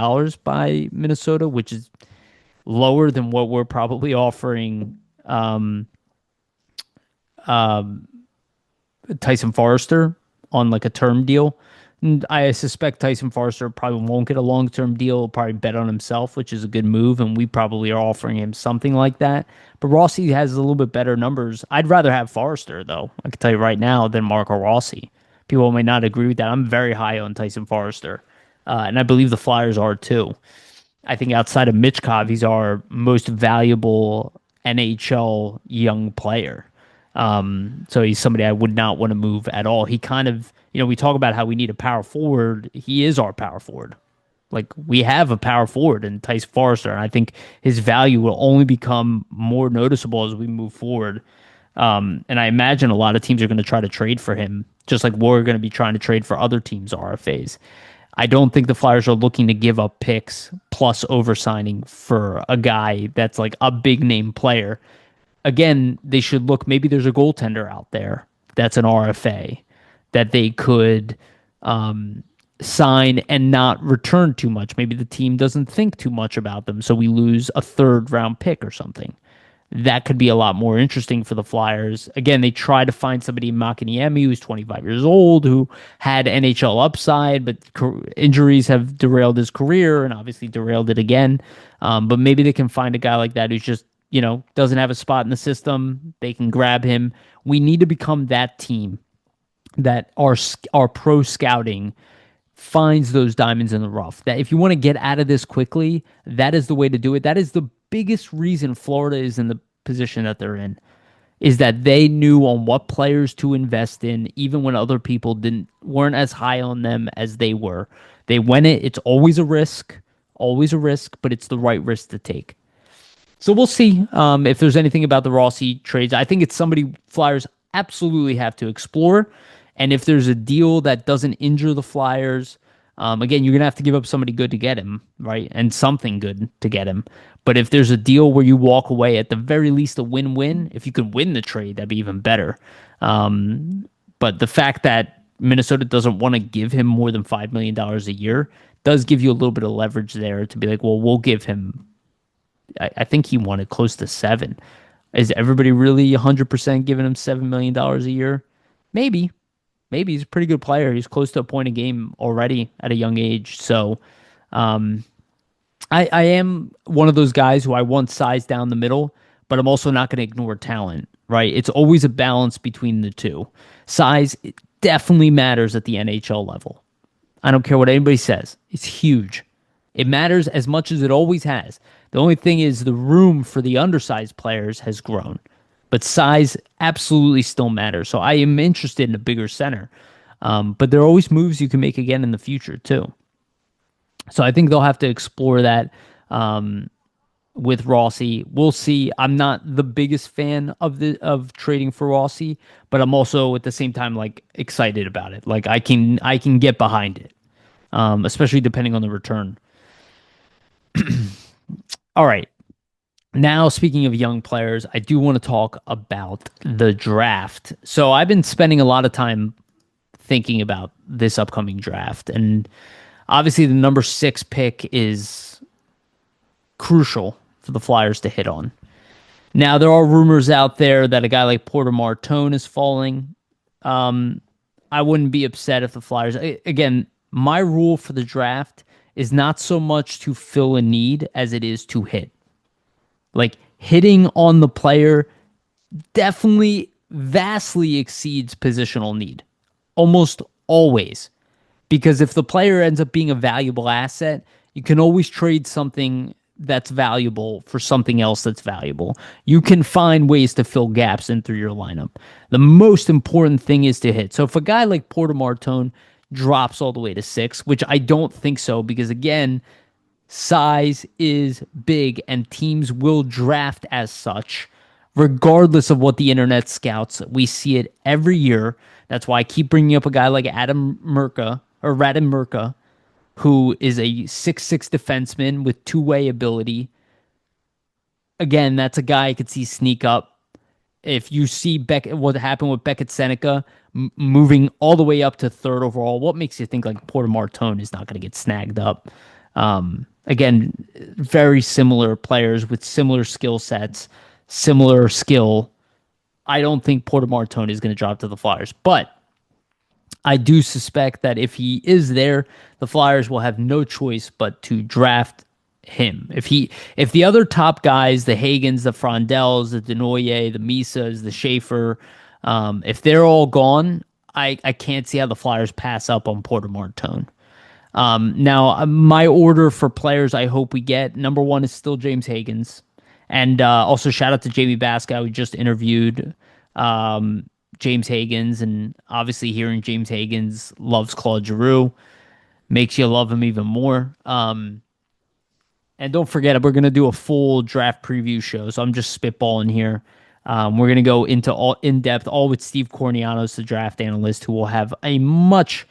by Minnesota, which is lower than what we're probably offering Tyson Forrester on like a term deal. And I suspect Tyson Forrester probably won't get a long-term deal. He'll probably bet on himself, which is a good move, and we probably are offering him something like that. But Rossi has a little bit better numbers. I'd rather have Forrester, though, I can tell you right now, than Marco Rossi. People may not agree with that. I'm very high on Tyson Forrester, and I believe the Flyers are too. I think outside of Mitchkov, he's our most valuable NHL young player. So he's somebody I would not want to move at all. He kind of, we talk about how we need a power forward. He is our power forward. Like we have a power forward in Tyson Forrester, and I think his value will only become more noticeable as we move forward. And I imagine a lot of teams are going to try to trade for him, just like we're going to be trying to trade for other teams' RFAs. I don't think the Flyers are looking to give up picks plus oversigning for a guy that's like a big name player. Again, they should look, maybe there's a goaltender out there that's an RFA that they could sign and not return too much. Maybe the team doesn't think too much about them, so we lose a third round pick or something. That could be a lot more interesting for the Flyers. Again, they try to find somebody in Makiniemi who's 25 years old, who had NHL upside, but injuries have derailed his career and obviously derailed it again. But maybe they can find a guy like that who's just, doesn't have a spot in the system. They can grab him. We need to become that team that our pro scouting finds those diamonds in the rough. That if you want to get out of this quickly, that is the way to do it. That is the biggest reason Florida is in the position that they're in, is that they knew on what players to invest in, even when other people weren't as high on them as they were. They went it. It's always a risk, but it's the right risk to take. So we'll see if there's anything about the Rossi trades. I think it's somebody Flyers absolutely have to explore. And if there's a deal that doesn't injure the Flyers, again, you're going to have to give up somebody good to get him, right? And something good to get him. But if there's a deal where you walk away, at the very least, a win-win, if you could win the trade, that'd be even better. But the fact that Minnesota doesn't want to give him more than $5 million a year does give you a little bit of leverage there to be like, well, we'll give him, I think he wanted close to 7. Is everybody really 100% giving him $7 million a year? Maybe. He's a pretty good player. He's close to a point a game already at a young age. So I am one of those guys who I want size down the middle, but I'm also not going to ignore talent, right? It's always a balance between the two. Size definitely matters at the NHL level. I don't care what anybody says. It's huge. It matters as much as it always has. The only thing is the room for the undersized players has grown. But size absolutely still matters. So I am interested in a bigger center. But there are always moves you can make again in the future, too. So I think they'll have to explore that with Rossi. We'll see. I'm not the biggest fan of trading for Rossi, but I'm also at the same time like excited about it. Like I can get behind it. especially depending on the return. All right. Now, speaking of young players, I do want to talk about the draft. So I've been spending a lot of time thinking about this upcoming draft. And obviously, the number 6 pick is crucial for the Flyers to hit on. Now, there are rumors out there that a guy like Porter Martone is falling. Um, I wouldn't be upset if the Flyers, again, my rule for the draft is not so much to fill a need as it is to hit. Like hitting on the player definitely vastly exceeds positional need. Almost always. Because if the player ends up being a valuable asset, you can always trade something that's valuable for something else that's valuable. You can find ways to fill gaps in through your lineup. The most important thing is to hit. So if a guy like Porter Martone drops all the way to 6, which I don't think so, because again, size is big and teams will draft as such, regardless of what the internet scouts. We see it every year. That's why I keep bringing up a guy like Adam Merka or Radim Merka, who is a 6'6" defenseman with two-way ability. Again, that's a guy I could see sneak up. If you see what happened with Beckett Seneca moving all the way up to 3rd overall, what makes you think like Porter Martone is not going to get snagged up? Again, very similar players with similar skill sets, similar skill. I don't think Porter Martone is going to drop to the Flyers, but I do suspect that if he is there, the Flyers will have no choice but to draft him. If the other top guys, the Hagens, the Frondells, the Denoyer, the Misas, the Schaefer, if they're all gone, I can't see how the Flyers pass up on Porter Martone. Now, my order for players I hope we get, number 1 is still James Hagens. And also shout out to Jamie Baska, who just interviewed James Hagens. And obviously hearing James Hagens loves Claude Giroux makes you love him even more. And don't forget, we're going to do a full draft preview show. So I'm just spitballing here. We're going to go into all in depth, all with Steve Cornianos, the draft analyst, who will have a much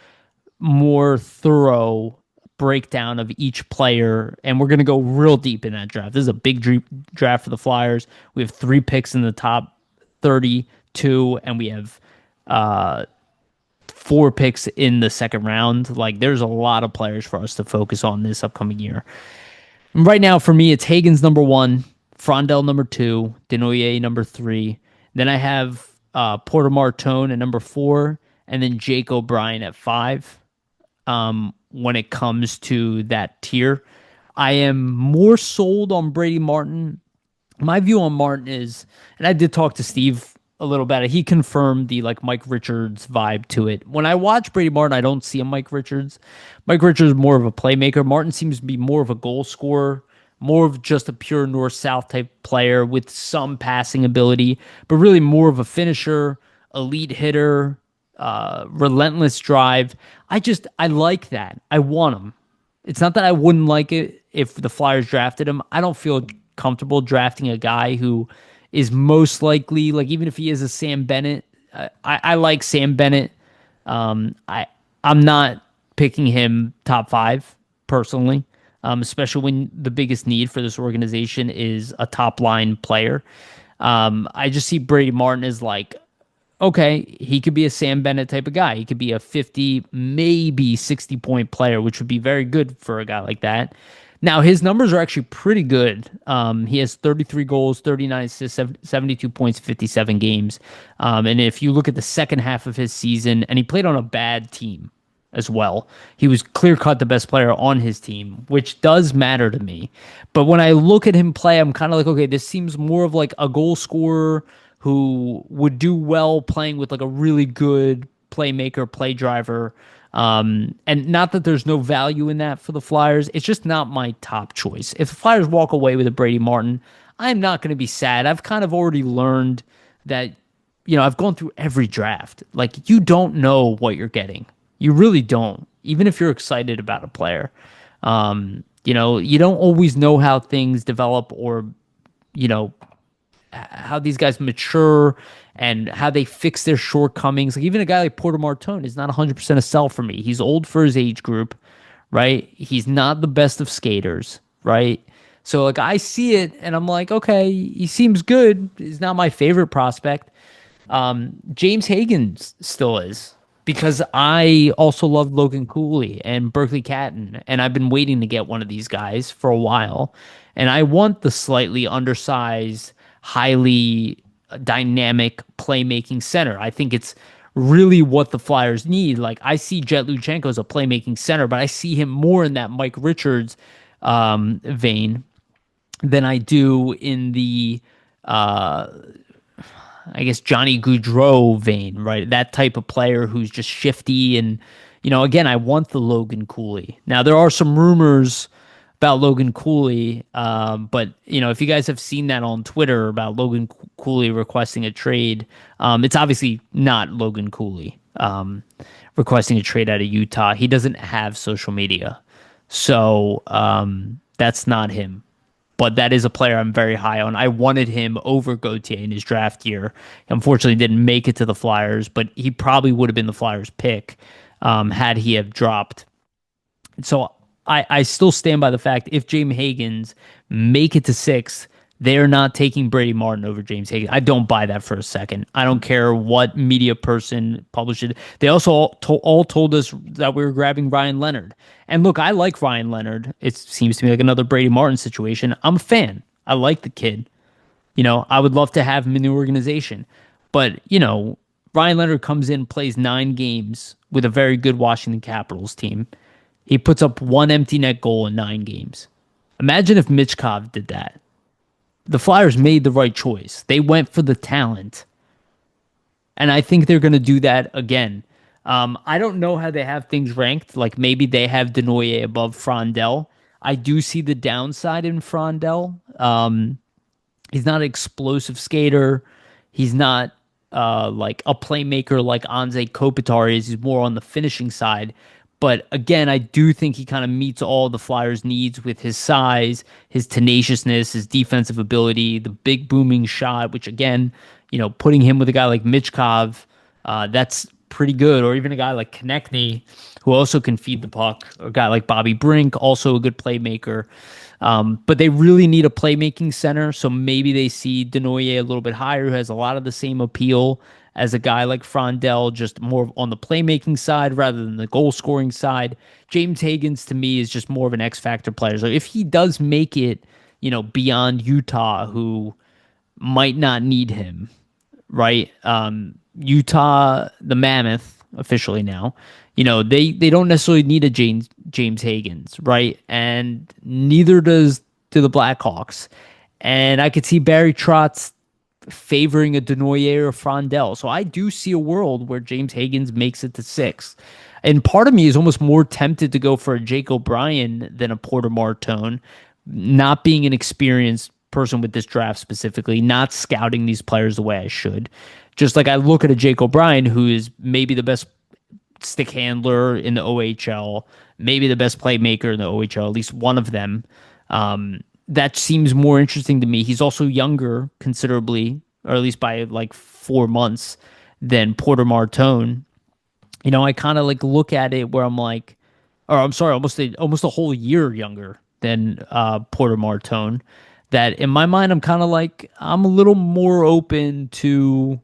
more thorough breakdown of each player, and we're going to go real deep in that draft. This is a big draft for the Flyers. We have 3 picks in the top 32, and we have 4 picks in the second round. Like, there's a lot of players for us to focus on this upcoming year. And right now, for me, it's Hagens number 1, Frondell number 2, Denoyer number 3. Then I have Porter Martone at number 4, and then Jake O'Brien at 5. When it comes to that tier, I am more sold on Brady Martin. My view on Martin is, and I did talk to Steve a little about it. He confirmed the like Mike Richards vibe to it. When I watch Brady Martin, I don't see a Mike Richards. Mike Richards is more of a playmaker. Martin seems to be more of a goal scorer, more of just a pure north-south type player with some passing ability, but really more of a finisher, elite hitter, relentless drive. I like that. I want him. It's not that I wouldn't like it if the Flyers drafted him. I don't feel comfortable drafting a guy who is most likely, like, even if he is a Sam Bennett, I like Sam Bennett. I'm not picking him top 5 personally, especially when the biggest need for this organization is a top line player. I just see Brady Martin as like, okay, he could be a Sam Bennett type of guy. He could be a 50, maybe 60-point player, which would be very good for a guy like that. Now, his numbers are actually pretty good. He has 33 goals, 39 assists, 72 points, 57 games. And if you look at the second half of his season, and he played on a bad team as well, he was clear-cut the best player on his team, which does matter to me. But when I look at him play, I'm kind of like, okay, this seems more of like a goal scorer who would do well playing with like a really good playmaker, play driver. And not that there's no value in that for the Flyers. It's just not my top choice. If the Flyers walk away with a Brady Martin, I'm not going to be sad. I've kind of already learned that, I've gone through every draft. Like, you don't know what you're getting. You really don't. Even if you're excited about a player, you don't always know how things develop or, how these guys mature and how they fix their shortcomings. Like, even a guy like Porter Martone is not 100% a sell for me. He's old for his age group, right? He's not the best of skaters, right? So like I see it and I'm like, okay, he seems good. He's not my favorite prospect. James Hagens still is because I also love Logan Cooley and Berkeley Catton, and I've been waiting to get one of these guys for a while. And I want the slightly undersized, highly dynamic playmaking center. I think it's really what the Flyers need. Like I see Jet Luchenko as a playmaking center, but I see him more in that Mike Richards vein than I do in the uh, I guess Johnny Gaudreau vein, right? That type of player who's just shifty and again, I want the Logan Cooley. Now there are some rumors about Logan Cooley, but if you guys have seen that on Twitter about Logan Cooley requesting a trade, it's obviously not Logan Cooley requesting a trade out of Utah. He doesn't have social media, so that's not him. But that is a player I'm very high on. I wanted him over Gauthier in his draft year. Unfortunately, didn't make it to the Flyers, but he probably would have been the Flyers' pick had he have dropped. So I still stand by the fact if James Hagens make it to 6, they're not taking Brady Martin over James Hagens. I don't buy that for a second. I don't care what media person published it. They also all told us that we were grabbing Ryan Leonard. And look, I like Ryan Leonard. It seems to me like another Brady Martin situation. I'm a fan. I like the kid. I would love to have him in the organization. But, Ryan Leonard comes in, plays 9 games with a very good Washington Capitals team. He puts up 1 empty net goal in 9 games. Imagine if Michkov did that. The Flyers made the right choice. They went for the talent. And I think they're going to do that again. I don't know how they have things ranked. Like maybe they have Denoyer above Frondell. I do see the downside in Frondell. He's not an explosive skater. He's not like a playmaker like Anze Kopitar is. He's more on the finishing side. But again, I do think he kind of meets all the Flyers' needs with his size, his tenaciousness, his defensive ability, the big booming shot, which again, putting him with a guy like Michkov, that's pretty good. Or even a guy like Konechny, who also can feed the puck, or a guy like Bobby Brink, also a good playmaker. But they really need a playmaking center, so maybe they see Denoyer a little bit higher, who has a lot of the same appeal as a guy like Frondell, just more on the playmaking side rather than the goal scoring side. James Hagens to me is just more of an X factor player. So if he does make it, beyond Utah, who might not need him, right? Utah, the Mammoth, officially now, they don't necessarily need a James Hagens, right? And neither do the Blackhawks. And I could see Barry Trotz favoring a Denoyer or Frondell. So I do see a world where James Hagens makes it to 6. And part of me is almost more tempted to go for a Jake O'Brien than a Porter Martone, not being an experienced person with this draft specifically, not scouting these players the way I should. Just like I look at a Jake O'Brien, who is maybe the best stick handler in the OHL, maybe the best playmaker in the OHL, at least one of them. That seems more interesting to me. He's also younger considerably, or at least by like 4 months, than Porter Martone. I kind of like look at it where I'm like, or I'm sorry, almost a whole year younger than Porter Martone. That in my mind, I'm kind of like I'm a little more open to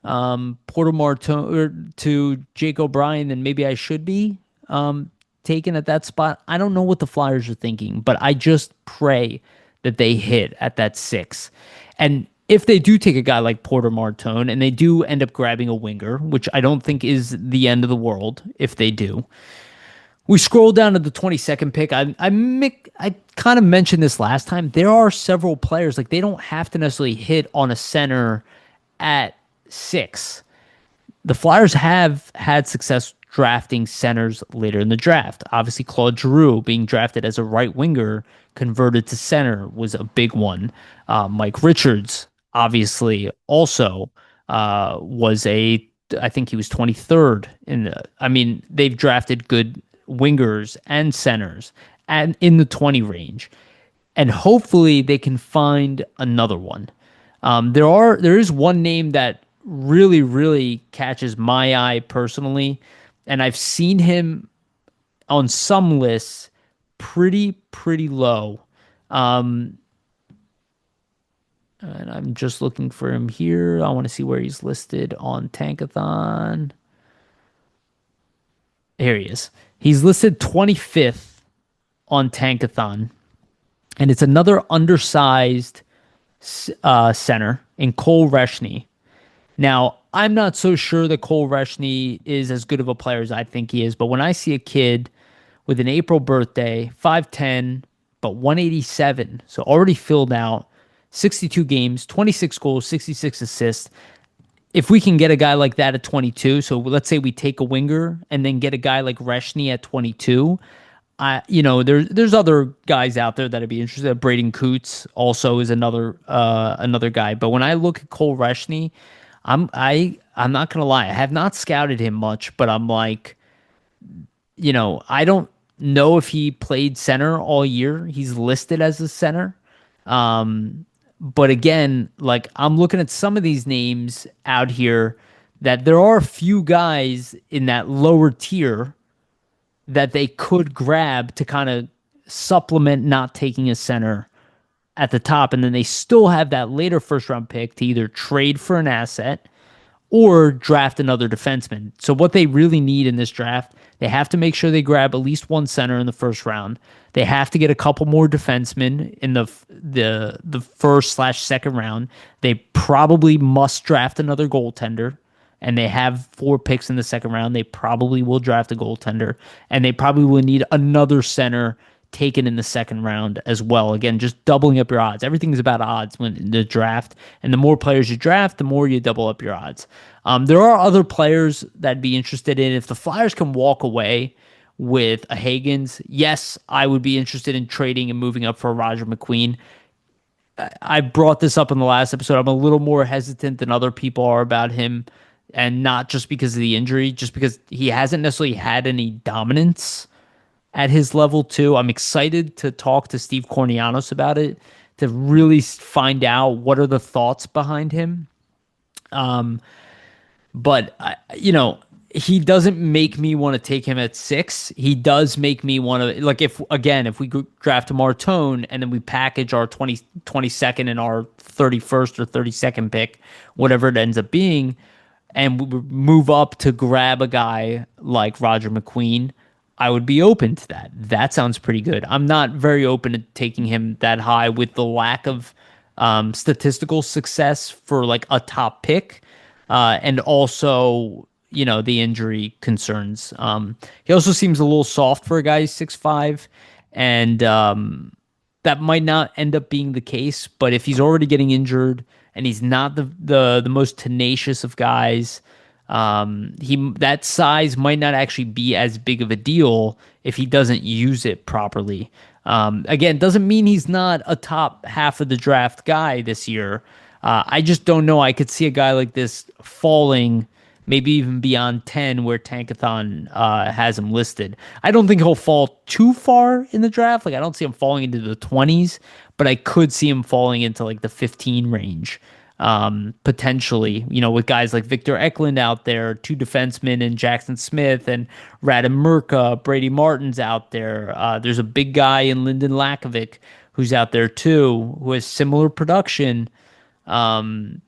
Porter Martone or to Jake O'Brien than maybe I should be. Taken at that spot. I don't know what the Flyers are thinking, but I just pray that they hit at that 6. And if they do take a guy like Porter Martone and they do end up grabbing a winger, which I don't think is the end of the world if they do, we scroll down to the 22nd pick. I kind of mentioned this last time. There are several players, like they don't have to necessarily hit on a center at 6. The Flyers have had success drafting centers later in the draft. Obviously, Claude Giroux being drafted as a right winger, converted to center, was a big one. Mike Richards, obviously, also I think he was 23rd. They've drafted good wingers and centers and in the 20 range. And hopefully they can find another one. There is one name that really, really catches my eye personally, and I've seen him on some lists pretty low. Um, and I'm just looking for him here. I want to see where he's listed on Tankathon. Here he is. He's listed 25th on Tankathon, and it's another undersized center in Cole Reshney. Now, I'm not so sure that Cole Reshney is as good of a player as I think he is, but when I see a kid with an April birthday, 5'10, but 187, so already filled out, 62 games, 26 goals, 66 assists. If we can get a guy like that at 22, so let's say we take a winger and then get a guy like Reshney at 22, there's other guys out there that I'd be interested. Braden Coots also is another guy. But when I look at Cole Reshney, I'm not gonna lie, I have not scouted him much, but I'm like, I don't know if he played center all year. He's listed as a center. But again, like I'm looking at some of these names out here that there are a few guys in that lower tier that they could grab to kind of supplement not taking a center at the top. And then they still have that later first round pick to either trade for an asset or draft another defenseman. So what they really need in this draft, they have to make sure they grab at least one center in the first round. They have to get a couple more defensemen in the first slash second round. They probably must draft another goaltender, and they have 4 picks in the second round. They probably will draft a goaltender, and they probably will need another center taken in the second round as well. Again, just doubling up your odds. Everything's about odds when in the draft, and the more players you draft, the more you double up your odds. There are other players that'd be interested in. If the Flyers can walk away with a Hagens, yes, I would be interested in trading and moving up for Roger McQueen. I brought this up in the last episode. I'm a little more hesitant than other people are about him, and not just because of the injury, just because he hasn't necessarily had any dominance at his level too. I'm excited to talk to Steve Kornianos about it, to really find out what are the thoughts behind him. But he doesn't make me want to take him at 6. He does make me want to, like, if we draft a Martone and then we package our 22nd and our 31st or 32nd pick, whatever it ends up being, and we move up to grab a guy like Roger McQueen, I would be open to that. That sounds pretty good. I'm not very open to taking him that high with the lack of statistical success for like a top pick, and also the injury concerns. He also seems a little soft for a guy who's 6'5", and that might not end up being the case. But if he's already getting injured and he's not the most tenacious of guys, that size might not actually be as big of a deal if he doesn't use it properly. Again, doesn't mean he's not a top half of the draft guy this year. I just don't know. I could see a guy like this falling maybe even beyond 10 where Tankathon has him listed. I don't think he'll fall too far in the draft. Like, I don't see him falling into the 20s, but I could see him falling into like the 15 range. Potentially, with guys like Victor Eklund out there, 2 defensemen and Jackson Smith and Radim Murka, Brady Martin's out there. There's a big guy in Lyndon Lakovic who's out there too, who has similar production, and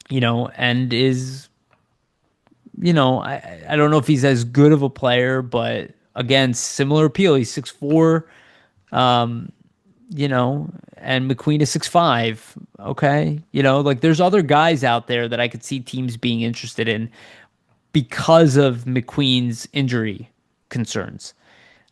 is, I don't know if he's as good of a player, but again, similar appeal. He's 6'4", and McQueen is 6'5". Okay. Like there's other guys out there that I could see teams being interested in because of McQueen's injury concerns.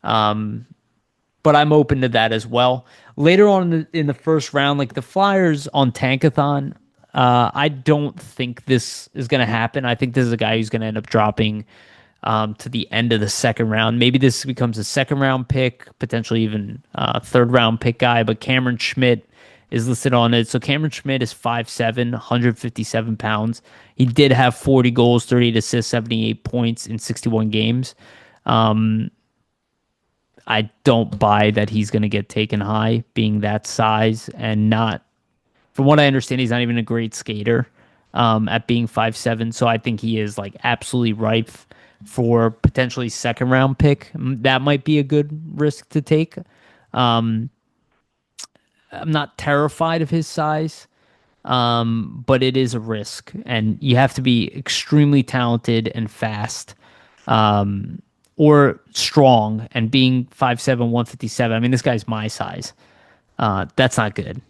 But I'm open to that as well. Later on in the first round, like the Flyers on Tankathon, I don't think this is going to happen. I think this is a guy who's going to end up dropping to the end of the second round. Maybe this becomes a second round pick, potentially even third round pick guy, but Cameron Schmidt is listed on it. So Cameron Schmidt is 5'7", 157 pounds. He did have 40 goals, 38 assists, 78 points in 61 games. I don't buy that he's going to get taken high being that size, and not, from what I understand, he's not even a great skater at being 5'7". So I think he is like absolutely ripe for potentially second round pick. That might be a good risk to take. Um, I'm not terrified of his size, but it is a risk, and you have to be extremely talented and fast, or strong. And being 5'7", 157. I mean, this guy's my size. That's not good.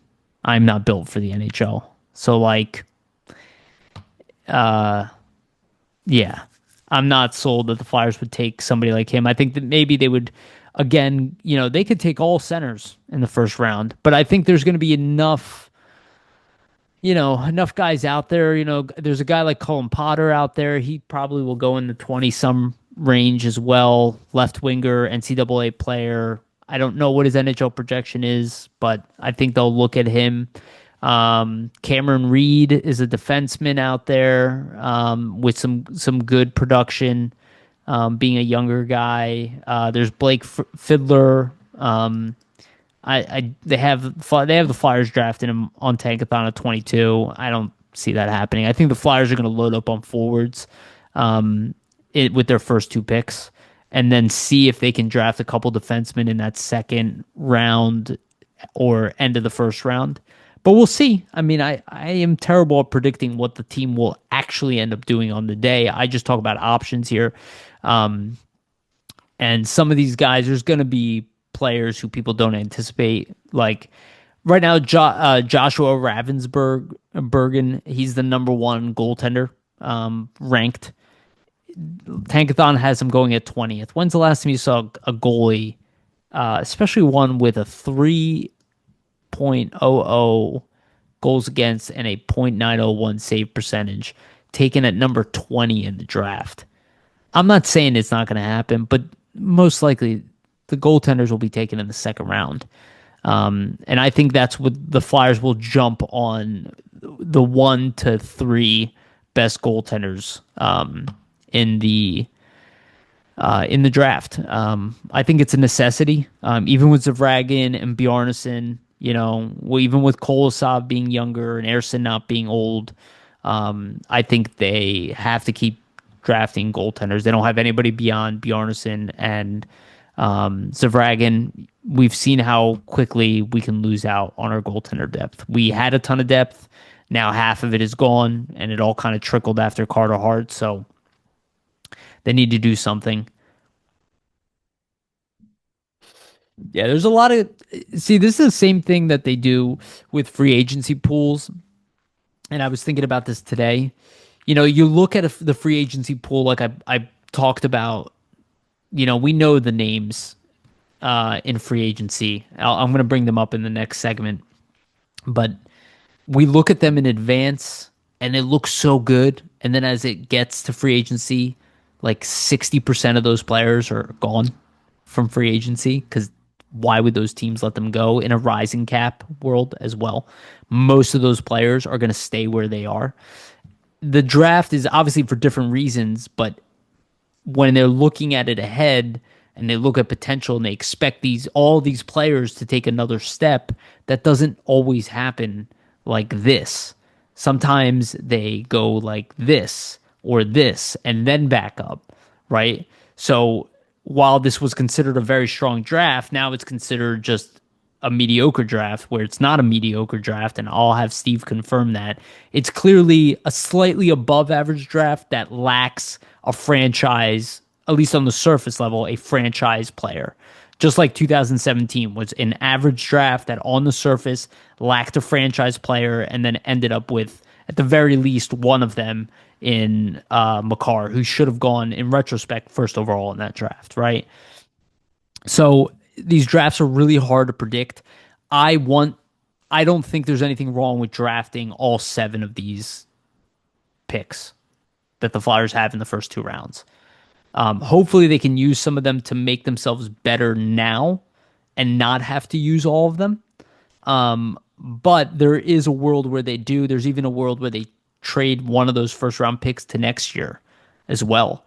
I'm not built for the NHL. So like, yeah, I'm not sold that the Flyers would take somebody like him. I think that maybe they would, again, they could take all centers in the first round, but I think there's going to be enough guys out there. There's a guy like Colin Potter out there. He probably will go in the 20 some range as well. Left winger, NCAA player. I don't know what his NHL projection is, but I think they'll look at him. Cameron Reed is a defenseman out there, with some good production, being a younger guy. There's Blake Fiddler. They have the Flyers drafting him on Tankathon at 22. I don't see that happening. I think the Flyers are going to load up on forwards, with their first two picks, and then see if they can draft a couple defensemen in that second round or end of the first round. But we'll see. I mean, I am terrible at predicting what the team will actually end up doing on the day. I just talk about options here. And some of these guys, there's going to be players who people don't anticipate. Like right now, Joshua Ravensbergen, he's the number one goaltender, ranked. Tankathon has him going at 20th. When's the last time you saw a goalie, especially one with a 3.00 goals against and a .901 save percentage, taken at number 20 in the draft? I'm not saying it's not going to happen, but most likely the goaltenders will be taken in the second round. And I think that's what the Flyers will jump on, the 1 to 3 best goaltenders in the draft. I think it's a necessity. Even with Zavragin and Bjarnason, even with Kolosov being younger and Ersson not being old, I think they have to keep drafting goaltenders. They don't have anybody beyond Bjarnason and Zavragin. We've seen how quickly we can lose out on our goaltender depth. We had a ton of depth. Now half of it is gone, and it all kind of trickled after Carter Hart. So they need to do something. Yeah, there's a lot of. See, this is the same thing that they do with free agency pools. And I was thinking about this today. You look at the free agency pool, like I talked about. We know the names in free agency. I'm going to bring them up in the next segment. But we look at them in advance, and it looks so good. And then as it gets to free agency, like 60% of those players are gone from free agency, because why would those teams let them go in a rising cap world as well? Most of those players are going to stay where they are. The draft is obviously for different reasons, but when they're looking at it ahead and they look at potential and they expect all these players to take another step, that doesn't always happen like this. Sometimes they go like this or this and then back up, right? So while this was considered a very strong draft, now it's considered just a mediocre draft, where it's not a mediocre draft, and I'll have Steve confirm that. It's clearly a slightly above average draft that lacks a franchise, at least on the surface level, a franchise player. Just like 2017 was an average draft that on the surface lacked a franchise player, and then ended up with, at the very least, one of them in Makar, who should have gone, in retrospect, first overall in that draft, right? So these drafts are really hard to predict. I don't think there's anything wrong with drafting all 7 of these picks that the Flyers have in the first 2 rounds. Hopefully they can use some of them to make themselves better now and not have to use all of them. But there is a world where they do. There's even a world where they trade one of those first round picks to next year as well,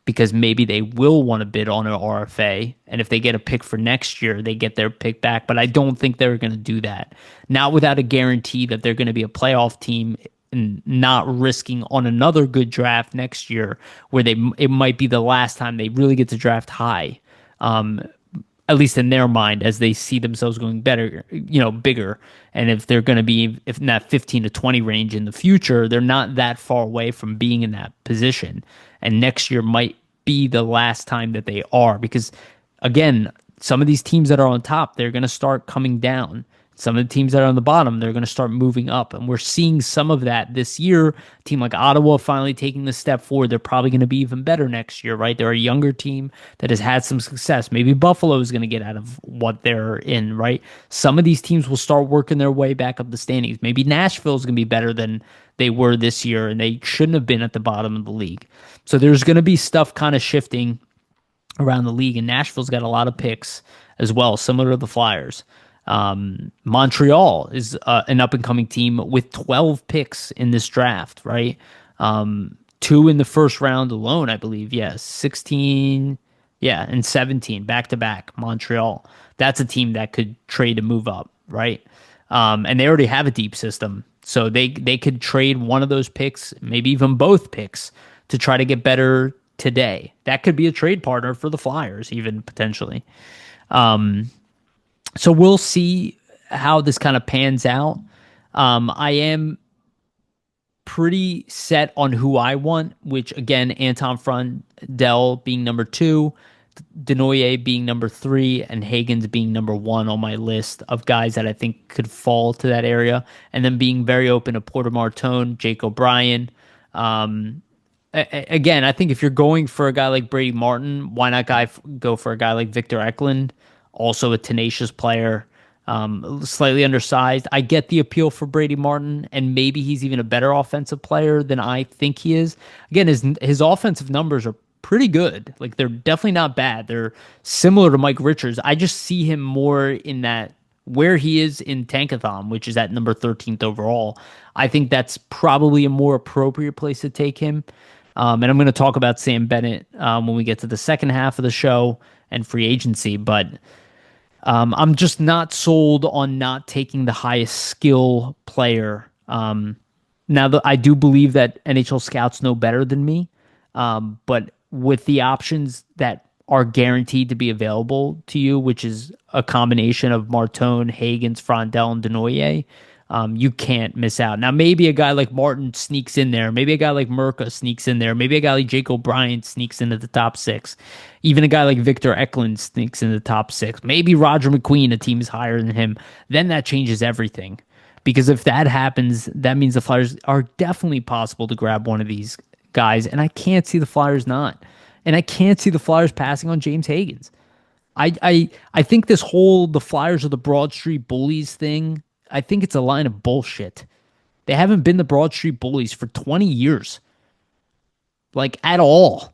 because maybe they will want to bid on an RFA. And if they get a pick for next year, they get their pick back. But I don't think they're going to do that. Not without a guarantee that they're going to be a playoff team and not risking on another good draft next year where it might be the last time they really get to draft high. Um, at least in their mind, as they see themselves going better, bigger. And if they're going to be if in that 15 to 20 range in the future, they're not that far away from being in that position. And next year might be the last time that they are, because again, some of these teams that are on top, they're going to start coming down. Some of the teams that are on the bottom, they're going to start moving up. And we're seeing some of that this year. A team like Ottawa finally taking the step forward. They're probably going to be even better next year, right? They're a younger team that has had some success. Maybe Buffalo is going to get out of what they're in, right? Some of these teams will start working their way back up the standings. Maybe Nashville is going to be better than they were this year, and they shouldn't have been at the bottom of the league. So there's going to be stuff kind of shifting around the league, and Nashville's got a lot of picks as well, similar to the Flyers. Montreal is an up-and-coming team with 12 picks in this draft, right? 2 in the first round alone, I believe. Yes, 16, yeah, and 17, back-to-back, Montreal. That's a team that could trade to move up, right? And they already have a deep system, so they could trade one of those picks, maybe even both picks, to try to get better today. That could be a trade partner for the Flyers, even potentially. So we'll see how this kind of pans out. I am pretty set on who I want, which again, Anton Frandel being number 2, Denoyer being number 3, and Hagens being number 1 on my list of guys that I think could fall to that area. And then being very open to Porter Martone, Jake O'Brien. Again, I think if you're going for a guy like Brady Martin, why not go for a guy like Victor Eklund? Also a tenacious player, slightly undersized. I get the appeal for Brady Martin, and maybe he's even a better offensive player than I think he is. Again, his offensive numbers are pretty good. Like, they're definitely not bad. They're similar to Mike Richards. I just see him more in that where he is in Tankathon, which is at number 13th overall. I think that's probably a more appropriate place to take him. And I'm going to talk about Sam Bennett when we get to the second half of the show and free agency, but I'm just not sold on not taking the highest skill player. Now, I do believe that NHL scouts know better than me, but with the options that are guaranteed to be available to you, which is a combination of Martone, Hagens, Frandel, and Denoyer, you can't miss out. Now, maybe a guy like Martin sneaks in there. Maybe a guy like Merca sneaks in there. Maybe a guy like Jake O'Brien sneaks into the top 6. Even a guy like Victor Eklund sneaks into the top 6. Maybe Roger McQueen, a team is higher than him. Then that changes everything. Because if that happens, that means the Flyers are definitely possible to grab one of these guys. And I can't see the Flyers not. And I can't see the Flyers passing on James Hagens. I think this whole the Flyers are the Broad Street Bullies thing, I think it's a line of bullshit. They haven't been the Broad Street Bullies for 20 years. Like, at all.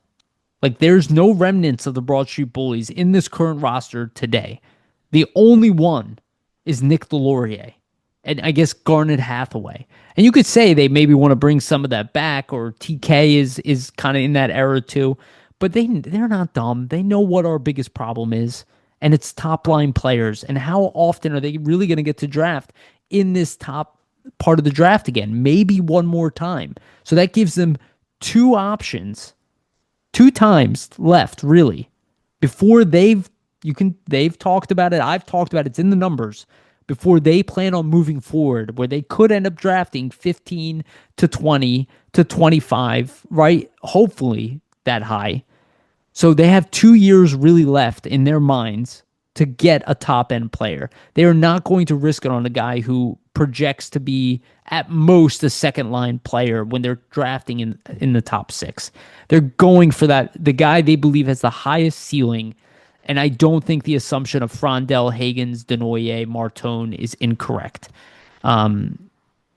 Like, there's no remnants of the Broad Street Bullies in this current roster today. The only one is Nick Delorier and I guess Garnet Hathaway. And you could say they maybe want to bring some of that back, or TK is kind of in that era too. But they're not dumb. They know what our biggest problem is, and it's top-line players. And how often are they really going to get to draft in this top part of the draft again? Maybe one more time. So that gives them 2 options, 2 times left, really, before they've talked about it. I've talked about it. It's in the numbers. Before they plan on moving forward, where they could end up drafting 15 to 20 to 25, right? Hopefully that high. So they have 2 years really left in their minds to get a top-end player. They are not going to risk it on a guy who projects to be at most a second-line player when they're drafting in the top 6. They're going for the guy they believe has the highest ceiling, and I don't think the assumption of Frandel, Hagens, Denoyer, Martone is incorrect. And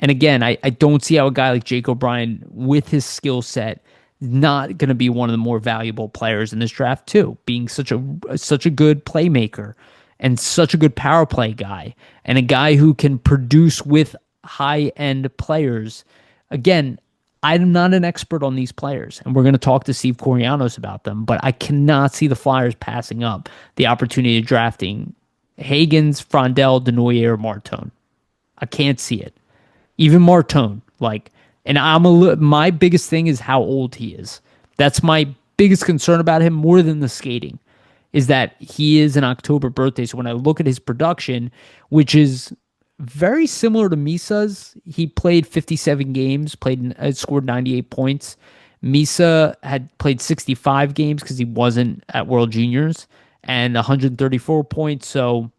again, I don't see how a guy like Jake O'Brien, with his skill set, not going to be one of the more valuable players in this draft too, being such a good playmaker and such a good power play guy, and a guy who can produce with high-end players. Again, I'm not an expert on these players, and we're going to talk to Steve Corianos about them, but I cannot see the Flyers passing up the opportunity of drafting Hagens, Frandel, Denoyer, or Martone. I can't see it. Even Martone, like, And my biggest thing is how old he is. That's my biggest concern about him more than the skating, is that he is an October birthday. So when I look at his production, which is very similar to Misa's, he played 57 games, scored 98 points. Misa had played 65 games because he wasn't at World Juniors and 134 points. So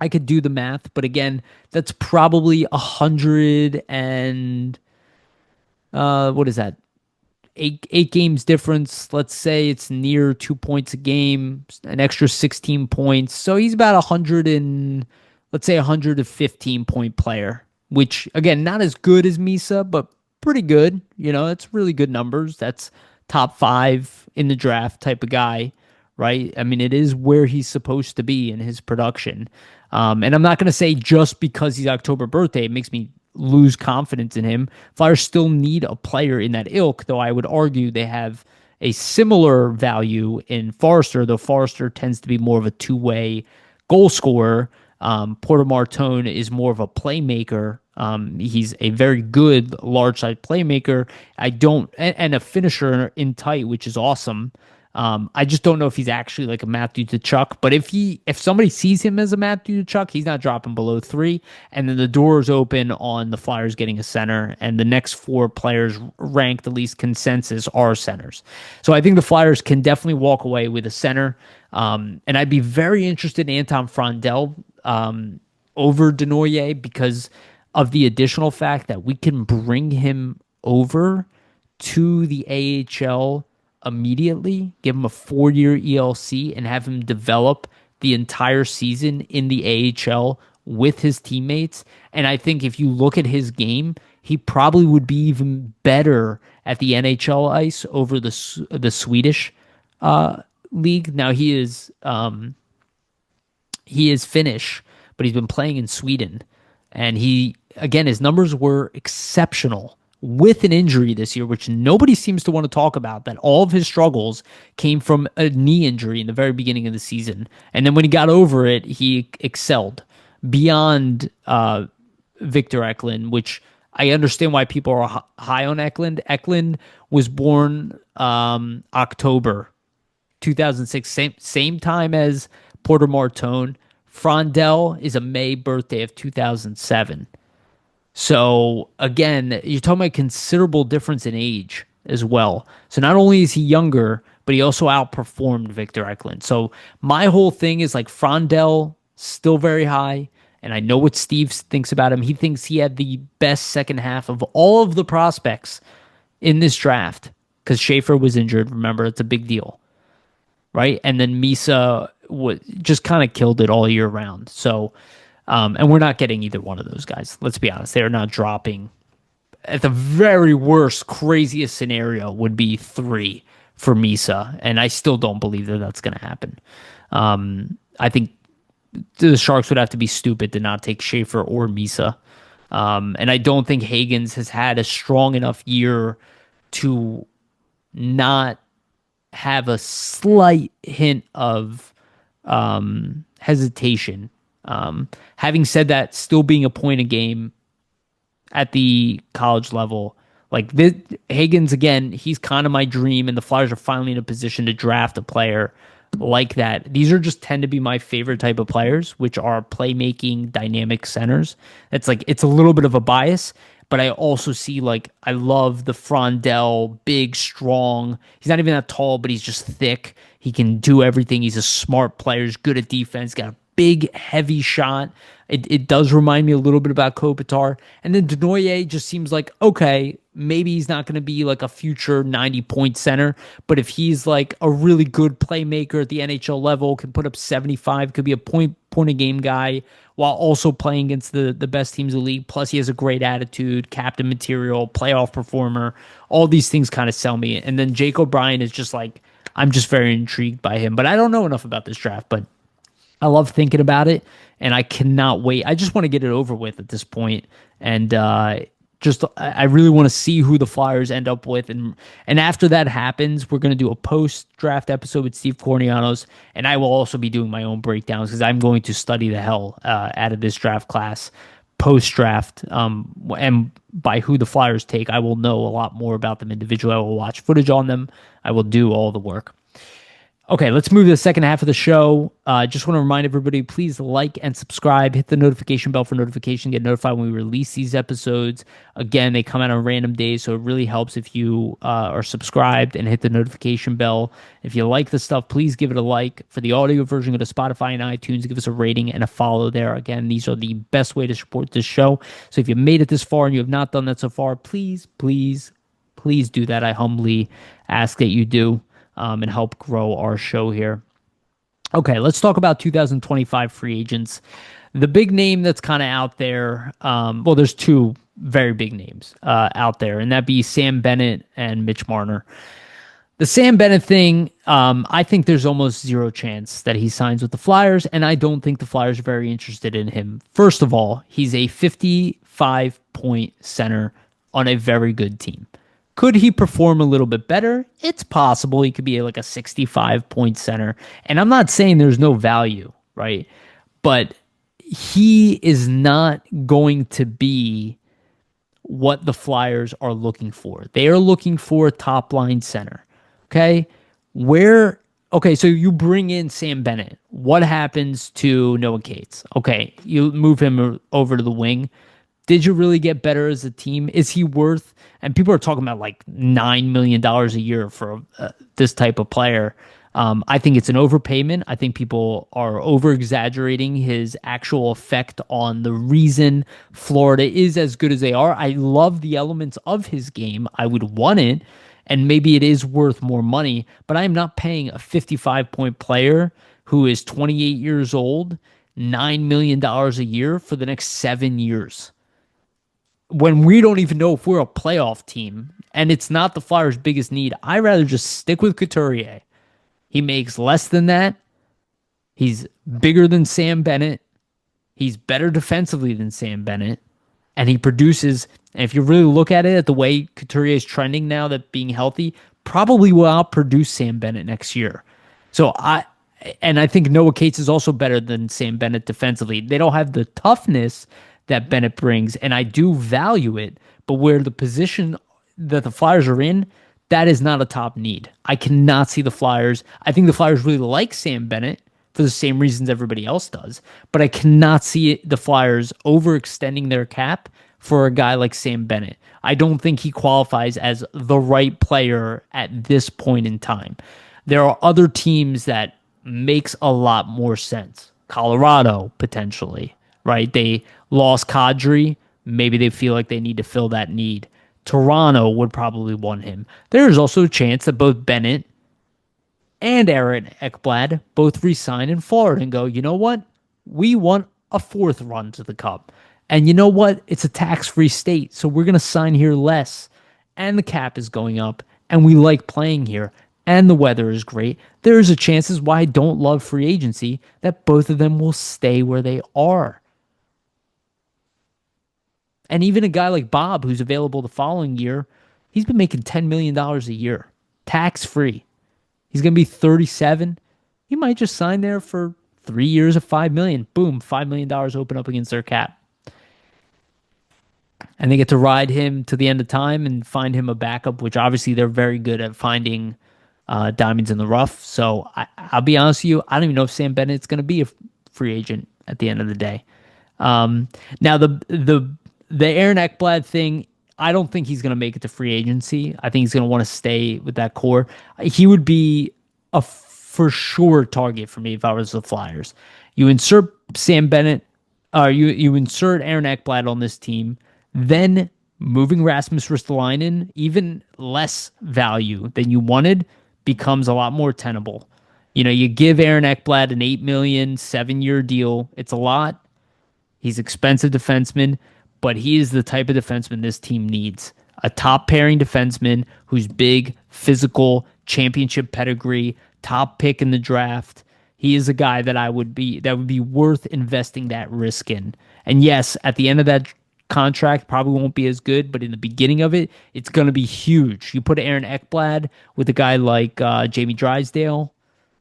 I could do the math, but again, that's probably 100 and what is that? Eight games difference. Let's say it's near 2 points a game, an extra 16 points. So he's about 100 and let's say 115 point player, which again, not as good as Misa, but pretty good. That's really good numbers. That's top 5 in the draft type of guy, right? I mean, it is where he's supposed to be in his production. And I'm not going to say just because he's October birthday, it makes me lose confidence in him. Flyers still need a player in that ilk, though I would argue they have a similar value in Forrester, though Forrester tends to be more of a two-way goal scorer. Porter Martone is more of a playmaker. He's a very good large side playmaker. And a finisher in tight, which is awesome. I just don't know if he's actually like a Matthew Tkachuk, but if somebody sees him as a Matthew Tkachuk, he's not dropping below 3. And then the doors open on the Flyers getting a center, and the next 4 players ranked, at least consensus, are centers. So I think the Flyers can definitely walk away with a center. And I'd be very interested in Anton Frondel over Denoyer because of the additional fact that we can bring him over to the AHL immediately, give him a 4-year ELC, and have him develop the entire season in the AHL with his teammates. And I think if you look at his game, he probably would be even better at the NHL ice over the Swedish league. Now he is Finnish, but he's been playing in Sweden, and his numbers were exceptional with an injury this year, which nobody seems to want to talk about, that all of his struggles came from a knee injury in the very beginning of the season. And then when he got over it, he excelled beyond Victor Eklund, which I understand why people are high on Eklund. Eklund was born October 2006, same time as Porter Martone. Frondel is a May birthday of 2007. So again, you're talking about a considerable difference in age as well. So not only is he younger, but he also outperformed Victor Eklund. So my whole thing is like Frondel still very high, and I know what Steve thinks about him. He thinks he had the best second half of all of the prospects in this draft because Schaefer was injured. Remember, it's a big deal, right? And then Misa just kind of killed it all year round. So. And we're not getting either one of those guys. Let's be honest. They are not dropping. At the very worst, craziest scenario would be 3 for Misa. And I still don't believe that that's going to happen. I think the Sharks would have to be stupid to not take Schaefer or Misa. And I don't think Hagens has had a strong enough year to not have a slight hint of hesitation. Having said that, still being a point a game at the college level, like Hagens, again, he's kind of my dream, and the Flyers are finally in a position to draft a player like that. These are just tend to be my favorite type of players, which are playmaking, dynamic centers. It's a little bit of a bias, but I also see I love the Frondel, big, strong. He's not even that tall, but he's just thick. He can do everything. He's a smart player. He's good at defense. Got a big, heavy shot. It does remind me a little bit about Kopitar. And then Denoyer just seems like, okay, maybe he's not going to be like a future 90-point center, but if he's like a really good playmaker at the NHL level, can put up 75, could be a point-a-game guy while also playing against the best teams in the league. Plus, he has a great attitude, captain material, playoff performer. All these things kind of sell me. And then Jake O'Brien is just I'm just very intrigued by him. But I don't know enough about this draft, but I love thinking about it, and I cannot wait. I just want to get it over with at this point, and I really want to see who the Flyers end up with, and after that happens, we're going to do a post-draft episode with Steve Kornianos, and I will also be doing my own breakdowns because I'm going to study the hell out of this draft class post draft, and by who the Flyers take, I will know a lot more about them individually. I will watch footage on them. I will do all the work. Okay, let's move to the second half of the show. Just want to remind everybody, please like and subscribe. Hit the notification bell for notification. Get notified when we release these episodes. Again, they come out on random days, so it really helps if you are subscribed and hit the notification bell. If you like the stuff, please give it a like. For the audio version, go to Spotify and iTunes. Give us a rating and a follow there. Again, these are the best way to support this show. So if you made it this far and you have not done that so far, please, please, please do that. I humbly ask that you do. And help grow our show here. Okay, let's talk about 2025 free agents. The big name that's kind of out there, well, there's two very big names out there, and that'd be Sam Bennett and Mitch Marner. The Sam Bennett thing, I think there's almost zero chance that he signs with the Flyers, and I don't think the Flyers are very interested in him. First of all, he's a 55-point center on a very good team. Could he perform a little bit better? It's possible. He could be like a 65-point center. And I'm not saying there's no value, right? But he is not going to be what the Flyers are looking for. They are looking for a top-line center, okay? Okay, so you bring in Sam Bennett. What happens to Noah Cates? Okay, you move him over to the wing. Did you really get better as a team? Is he worth, and people are talking about like $9 million a year for this type of player. I think it's an overpayment. I think people are over-exaggerating his actual effect on the reason Florida is as good as they are. I love the elements of his game. I would want it, and maybe it is worth more money, but I am not paying a 55-point player who is 28 years old, $9 million a year for the next 7 years. When we don't even know if we're a playoff team, and it's not the Flyers' biggest need, I'd rather just stick with Couturier. He makes less than that. He's bigger than Sam Bennett. He's better defensively than Sam Bennett. And he produces, and if you really look at it, at the way Couturier is trending now, that being healthy, probably will outproduce Sam Bennett next year. I think Noah Cates is also better than Sam Bennett defensively. They don't have the toughness that Bennett brings, and I do value it, but where the position that the Flyers are in, that is not a top need. I cannot see the Flyers. I think the Flyers really like Sam Bennett for the same reasons everybody else does, but I cannot see the Flyers overextending their cap for a guy like Sam Bennett. I don't think he qualifies as the right player at this point in time. There are other teams that makes a lot more sense. Colorado, potentially. Right? They lost Kadri. Maybe they feel like they need to fill that need. Toronto would probably want him. There is also a chance that both Bennett and Aaron Ekblad both resign in Florida and go, you know what? We want a fourth run to the Cup. And you know what? It's a tax-free state, so we're going to sign here less. And the cap is going up, and we like playing here. And the weather is great. There is a chance, is why I don't love free agency, that both of them will stay where they are. And even a guy like Bob, who's available the following year, he's been making $10 million a year, tax-free. He's going to be 37. He might just sign there for 3 years of $5 million. Boom, $5 million open up against their cap. And they get to ride him to the end of time and find him a backup, which obviously they're very good at finding diamonds in the rough. So I'll be honest with you, I don't even know if Sam Bennett's going to be a free agent at the end of the day. Now, the Aaron Ekblad thing, I don't think he's going to make it to free agency. I think he's going to want to stay with that core. He would be a for sure target for me if I was the Flyers. You insert Sam Bennett, or you insert Aaron Ekblad on this team, then moving Rasmus Ristolainen, even less value than you wanted, becomes a lot more tenable. You know, you give Aaron Ekblad an $8 million, 7-year deal. It's a lot. He's expensive defenseman, but he is the type of defenseman this team needs. A top pairing defenseman who's big, physical, championship pedigree, top pick in the draft. He is a guy that would be worth investing that risk in. And yes, at the end of that contract, probably won't be as good, but in the beginning of it, it's going to be huge. You put Aaron Ekblad with a guy like Jamie Drysdale,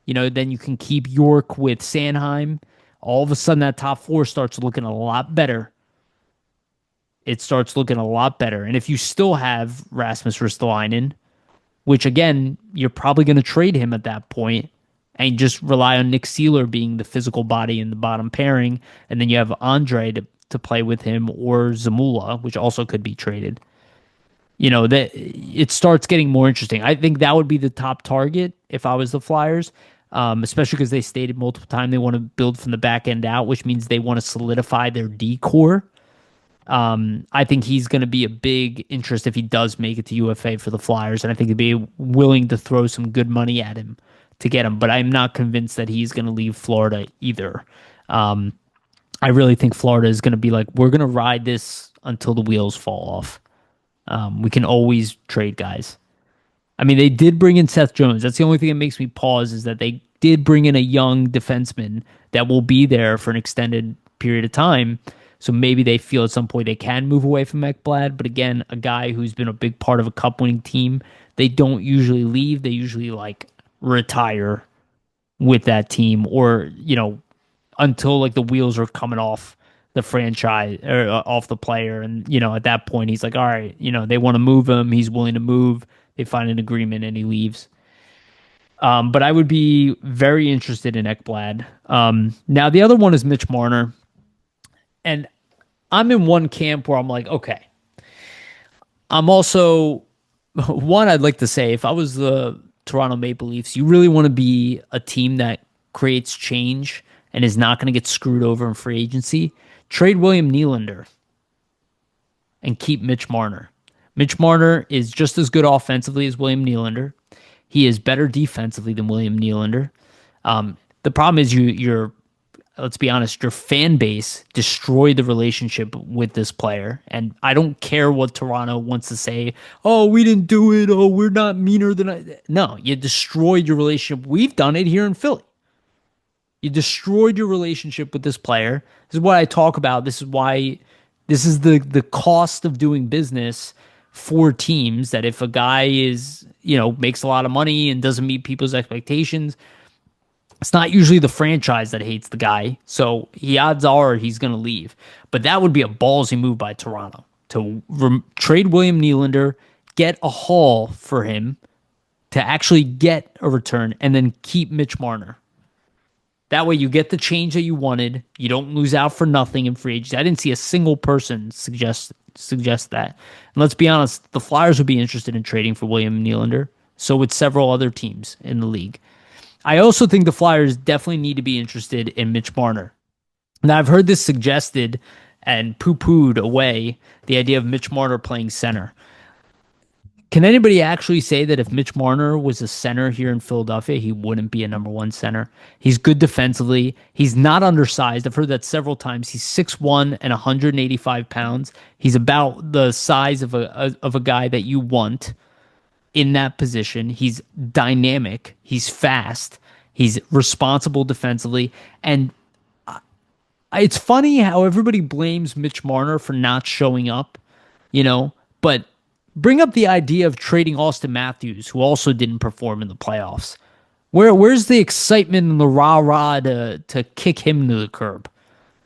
then you can keep York with Sanheim. All of a sudden, that top four starts looking a lot better. it starts looking a lot better. And if you still have Rasmus Ristolainen, which again, you're probably going to trade him at that point and just rely on Nick Seeler being the physical body in the bottom pairing. And then you have Andre to play with him or Zamula, which also could be traded. That it starts getting more interesting. I think that would be the top target if I was the Flyers, especially because they stated multiple times they want to build from the back end out, which means they want to solidify their D core. I think he's going to be a big interest if he does make it to UFA for the Flyers, and I think they'd be willing to throw some good money at him to get him. But I'm not convinced that he's going to leave Florida either. I really think Florida is going to be like, we're going to ride this until the wheels fall off. We can always trade guys. I mean, they did bring in Seth Jones. That's the only thing that makes me pause is that they did bring in a young defenseman that will be there for an extended period of time. So maybe they feel at some point they can move away from Ekblad. But again, a guy who's been a big part of a cup-winning team, they don't usually leave. They usually retire with that team or, until the wheels are coming off the franchise or off the player. And, at that point, he's like, all right, they want to move him. He's willing to move. They find an agreement and he leaves. But I would be very interested in Ekblad. Now, the other one is Mitch Marner. And I'm in one camp where I'm like, okay. I'm also, one, I'd like to say, if I was the Toronto Maple Leafs, you really want to be a team that creates change and is not going to get screwed over in free agency. Trade William Nylander and keep Mitch Marner. Mitch Marner is just as good offensively as William Nylander. He is better defensively than William Nylander. The problem is you're let's be honest, your fan base destroyed the relationship with this player. And I don't care what Toronto wants to say. Oh, we didn't do it. Oh, we're not meaner than I. No, you destroyed your relationship. We've done it here in Philly. You destroyed your relationship with this player. This is what I talk about. This is why this is the cost of doing business for teams, that if a guy is, makes a lot of money and doesn't meet people's expectations, it's not usually the franchise that hates the guy. So odds are he's going to leave. But that would be a ballsy move by Toronto to trade William Nylander, get a haul for him to actually get a return, and then keep Mitch Marner. That way you get the change that you wanted. You don't lose out for nothing in free agency. I didn't see a single person suggest that. And let's be honest, the Flyers would be interested in trading for William Nylander. So would several other teams in the league. I also think the Flyers definitely need to be interested in Mitch Marner. Now, I've heard this suggested and poo-pooed away, the idea of Mitch Marner playing center. Can anybody actually say that if Mitch Marner was a center here in Philadelphia, he wouldn't be a number one center? He's good defensively. He's not undersized. I've heard that several times. He's 6'1" and 185 pounds. He's about the size of a guy that you want in that position. He's dynamic. He's fast. He's responsible defensively. And it's funny how everybody blames Mitch Marner for not showing up, but bring up the idea of trading Austin Matthews, who also didn't perform in the playoffs. Where's the excitement and the rah-rah to kick him to the curb?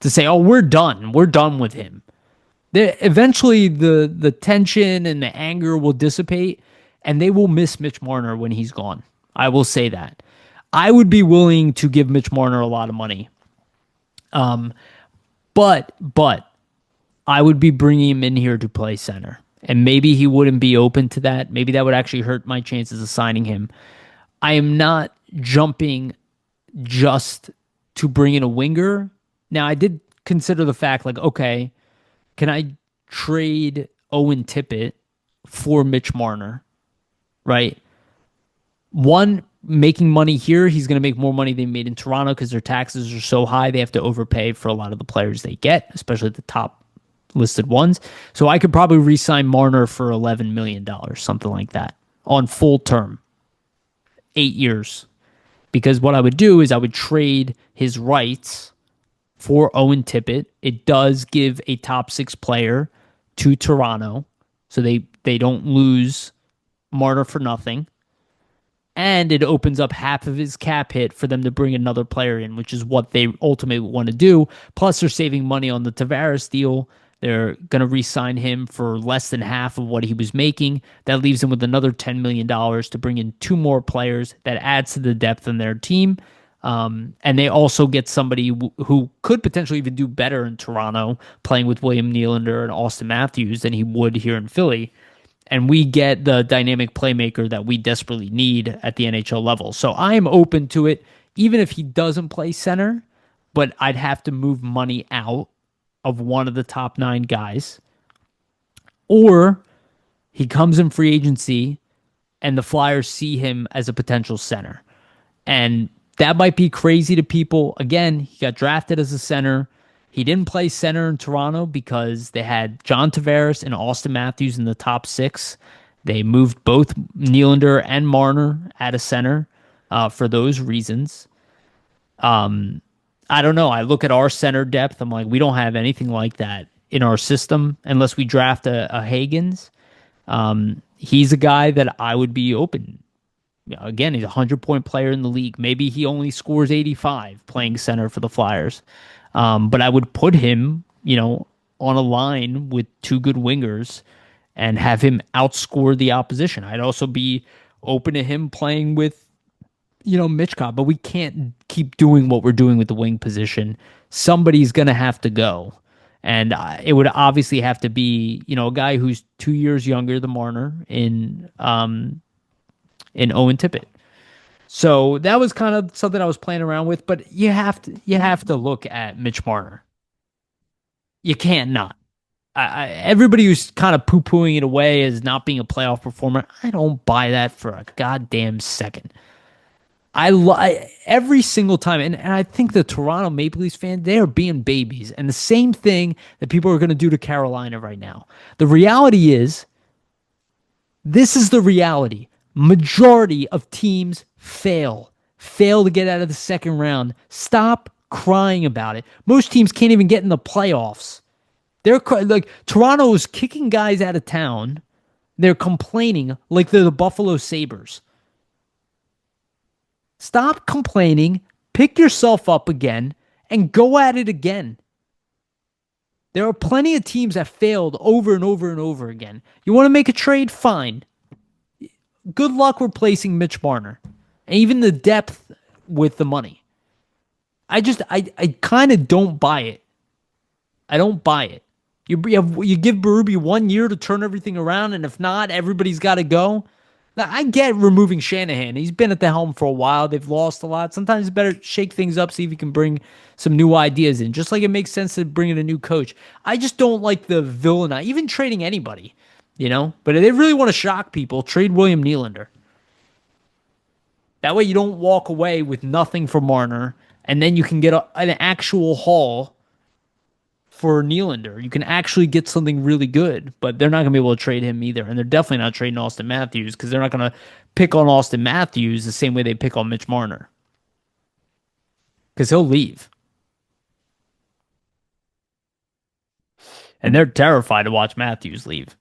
To say, oh, we're done. We're done with him. Eventually, the tension and the anger will dissipate, and they will miss Mitch Marner when he's gone. I will say that. I would be willing to give Mitch Marner a lot of money. But I would be bringing him in here to play center. And maybe he wouldn't be open to that. Maybe that would actually hurt my chances of signing him. I am not jumping just to bring in a winger. Now, I did consider the fact, okay, can I trade Owen Tippett for Mitch Marner? Right? One, making money here, he's going to make more money than he made in Toronto because their taxes are so high. They have to overpay for a lot of the players they get, especially the top listed ones. So I could probably re-sign Marner for $11 million, something like that, on full term, 8 years. Because what I would do is I would trade his rights for Owen Tippett. It does give a top six player to Toronto, so they don't lose Marner for nothing. And it opens up half of his cap hit for them to bring another player in, which is what they ultimately want to do. Plus, they're saving money on the Tavares deal. They're going to re-sign him for less than half of what he was making. That leaves him with another $10 million to bring in two more players. That adds to the depth in their team. And they also get somebody who could potentially even do better in Toronto, playing with William Nylander and Austin Matthews than he would here in Philly. And we get the dynamic playmaker that we desperately need at the NHL level. So I am open to it, even if he doesn't play center, but I'd have to move money out of one of the top nine guys. Or he comes in free agency and the Flyers see him as a potential center. And that might be crazy to people. Again, he got drafted as a center. He didn't play center in Toronto because they had John Tavares and Austin Matthews in the top six. They moved both Nylander and Marner at a center for those reasons. I don't know. I look at our center depth. I'm like, we don't have anything like that in our system unless we draft a Hagens. He's a guy that I would be open. Again, he's a 100-point player in the league. Maybe he only scores 85 playing center for the Flyers. But I would put him, on a line with two good wingers and have him outscore the opposition. I'd also be open to him playing with, Mitch Cobb, but we can't keep doing what we're doing with the wing position. Somebody's going to have to go. And it would obviously have to be, a guy who's 2 years younger than Marner in Owen Tippett. So that was kind of something I was playing around with, but you have to look at Mitch Marner. You can't not. Everybody who's kind of poo-pooing it away as not being a playoff performer, I don't buy that for a goddamn second. Every single time, and I think the Toronto Maple Leafs fans, they are being babies, and the same thing that people are going to do to Carolina right now. The reality is, this is the reality. Majority of teams fail to get out of the second round. Stop crying about it. Most teams can't even get in the playoffs. They're like, Toronto is kicking guys out of town. They're complaining like they're the Buffalo Sabres. Stop complaining, pick yourself up again, and go at it again. There are plenty of teams that failed over and over and over again. You want to make a trade? Fine. Good luck replacing Mitch Marner. And even the depth with the money. I kind of don't buy it. I don't buy it. You give Berube 1 year to turn everything around, and if not, everybody's got to go. Now, I get removing Shanahan. He's been at the helm for a while. They've lost a lot. Sometimes it's better shake things up, see if you can bring some new ideas in. Just like it makes sense to bring in a new coach. I just don't like the villain. Even trading anybody, But if they really want to shock people, trade William Nylander. That way you don't walk away with nothing for Marner, and then you can get an actual haul for Nylander. You can actually get something really good, but they're not going to be able to trade him either. And they're definitely not trading Austin Matthews because they're not going to pick on Austin Matthews the same way they pick on Mitch Marner. Because he'll leave. And they're terrified to watch Matthews leave.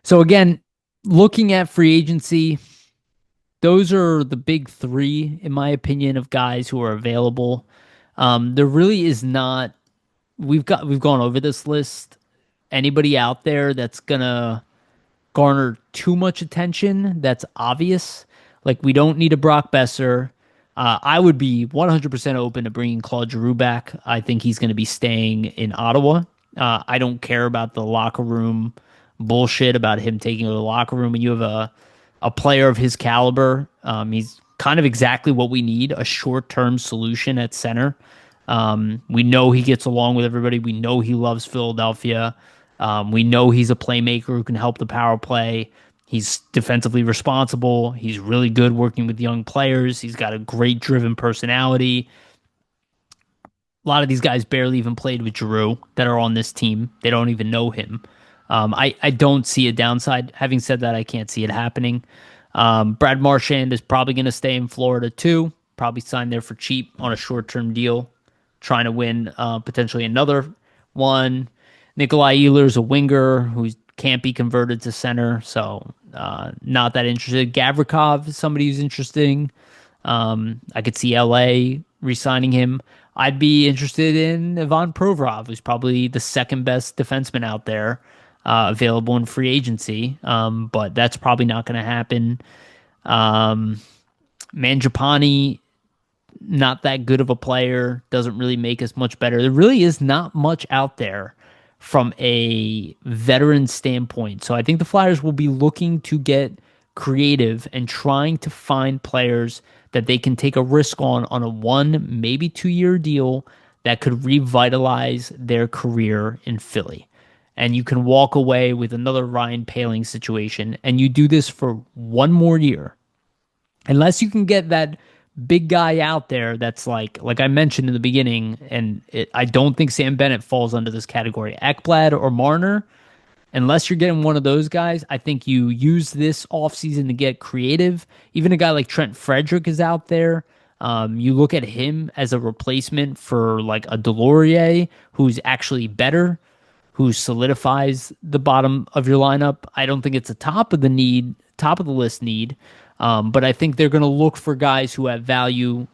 So again, looking at free agency, those are the big three, in my opinion, of guys who are available. There really is not. We've gone over this list. Anybody out there that's gonna garner too much attention? That's obvious. Like, we don't need a Brock Besser. I would be 100% open to bringing Claude Giroux back. I think he's going to be staying in Ottawa. I don't care about the locker room bullshit about him taking over the locker room. When you have a player of his caliber, he's kind of exactly what we need, a short-term solution at center. We know he gets along with everybody. We know he loves Philadelphia. We know he's a playmaker who can help the power play. He's defensively responsible. He's really good working with young players. He's got a great driven personality. A lot of these guys barely even played with Giroux that are on this team. They don't even know him. I don't see a downside. Having said that, I can't see it happening. Brad Marchand is probably going to stay in Florida too. Probably sign there for cheap on a short-term deal, trying to win potentially another one. Nikolai Ehlers, a winger who can't be converted to center, so not that interested. Gavrikov is somebody who's interesting. I could see LA re-signing him. I'd be interested in Ivan Provorov, who's probably the second best defenseman out there, available in free agency. But that's probably not going to happen. Um, Mangiapane, not that good of a player, doesn't really make us much better. There really is not much out there from a veteran standpoint. So I think the Flyers will be looking to get creative and trying to find players that they can take a risk on a 1, maybe 2 year deal that could revitalize their career in Philly. And you can walk away with another Ryan Paling situation, and you do this for 1 more year, unless you can get that big guy out there that's like I mentioned in the beginning, and I don't think Sam Bennett falls under this category. Ekblad or Marner, unless you're getting one of those guys, I think you use this offseason to get creative. Even a guy like Trent Frederick is out there. You look at him as a replacement for like a Delorier, who's actually better, who solidifies the bottom of your lineup. I don't think it's a top of the list need, but I think they're going to look for guys who have value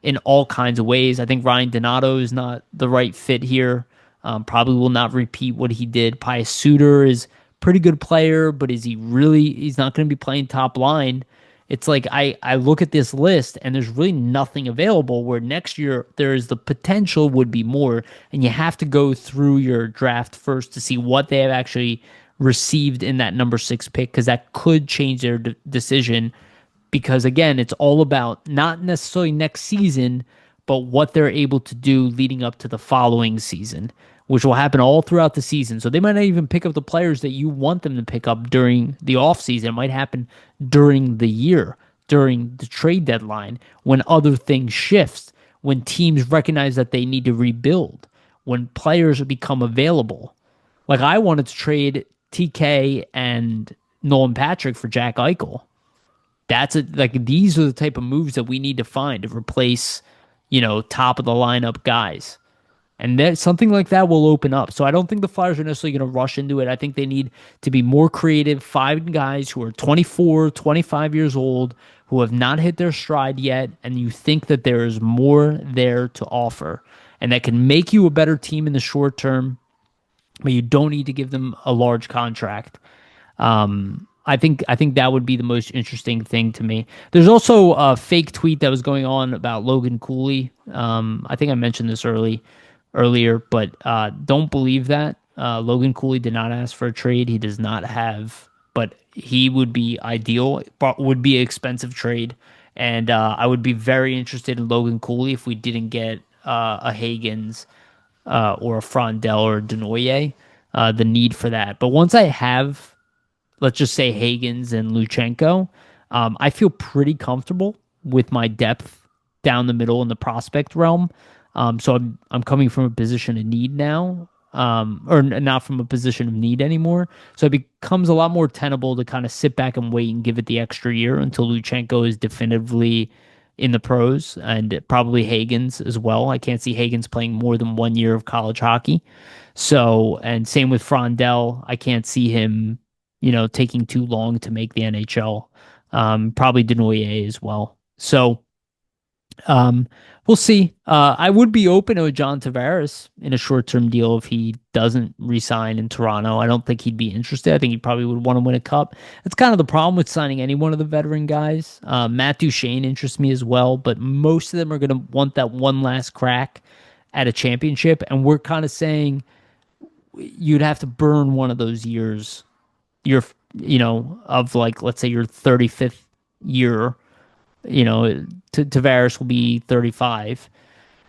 in all kinds of ways. I think Ryan Donato is not the right fit here. Probably will not repeat what he did. Pius Suter is a pretty good player, but is he really? He's not going to be playing top line. It's like I look at this list and there's really nothing available, where next year there is the potential would be more, and you have to go through your draft first to see what they have actually received in that number 6 pick, because that could change their decision. Because again, it's all about not necessarily next season, but what they're able to do leading up to the following season, which will happen all throughout the season. So they might not even pick up the players that you want them to pick up during the offseason. It might happen during the year, during the trade deadline, when other things shift, when teams recognize that they need to rebuild, when players become available. Like I wanted to trade TK and Nolan Patrick for Jack Eichel. Like these are the type of moves that we need to find to replace, top of the lineup guys. And that something like that will open up. So I don't think the Flyers are necessarily going to rush into it. I think they need to be more creative. 5 guys who are 24, 25 years old, who have not hit their stride yet, and you think that there is more there to offer, and that can make you a better team in the short term, but you don't need to give them a large contract. I think that would be the most interesting thing to me. There's also a fake tweet that was going on about Logan Cooley. I think I mentioned this earlier, but don't believe that. Logan Cooley did not ask for a trade. He does not have, but he would be ideal, but would be an expensive trade. And I would be very interested in Logan Cooley if we didn't get a Hagens or a Frondel or a Denoyer, the need for that. But once I have, let's just say Hagens and Luchenko, I feel pretty comfortable with my depth down the middle in the prospect realm. So I'm coming from a position of need now, or not from a position of need anymore. So it becomes a lot more tenable to kind of sit back and wait and give it the extra year until Luchenko is definitively in the pros, and probably Hagens as well. I can't see Hagens playing more than 1 year of college hockey. So, and same with Frondel. I can't see him, taking too long to make the NHL. Probably Denoyer as well. So, we'll see. I would be open to a John Tavares in a short-term deal if he doesn't re-sign in Toronto. I don't think he'd be interested. I think he probably would want to win a cup. That's kind of the problem with signing any one of the veteran guys. Matt Duchene interests me as well, but most of them are going to want that one last crack at a championship, and we're kind of saying you'd have to burn one of those years. Of like, let's say your 35th year. Tavares will be 35.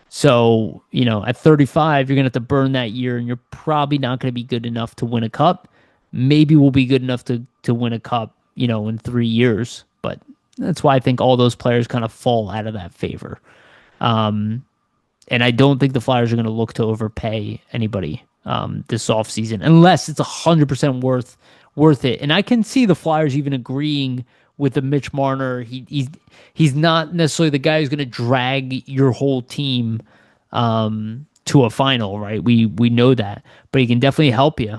So, at 35, you're going to have to burn that year, and you're probably not going to be good enough to win a cup. Maybe we'll be good enough to win a cup, in 3 years. But that's why I think all those players kind of fall out of that favor. And I don't think the Flyers are going to look to overpay anybody this offseason, unless it's 100% worth it. And I can see the Flyers even agreeing with the Mitch Marner. He's not necessarily the guy who's going to drag your whole team to a final, right? We know that, but he can definitely help you.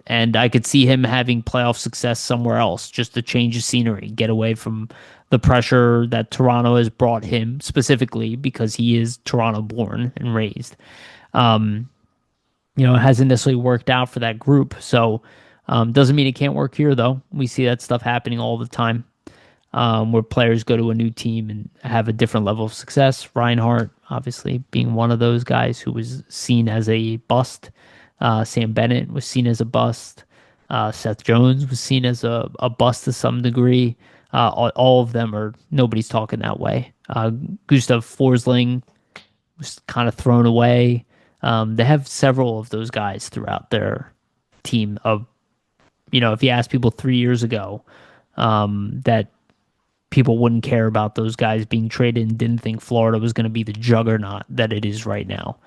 And I could see him having playoff success somewhere else, just to change the scenery, get away from the pressure that Toronto has brought him specifically because he is Toronto born and raised. Um, it hasn't necessarily worked out for that group. So, doesn't mean it can't work here, though. We see that stuff happening all the time, where players go to a new team and have a different level of success. Reinhardt, obviously, being one of those guys who was seen as a bust. Sam Bennett was seen as a bust. Seth Jones was seen as a bust to some degree. All of them are, nobody's talking that way. Gustav Forsling was kind of thrown away. They have several of those guys throughout their team. If you ask people 3 years ago, that people wouldn't care about those guys being traded and didn't think Florida was going to be the juggernaut that it is right now.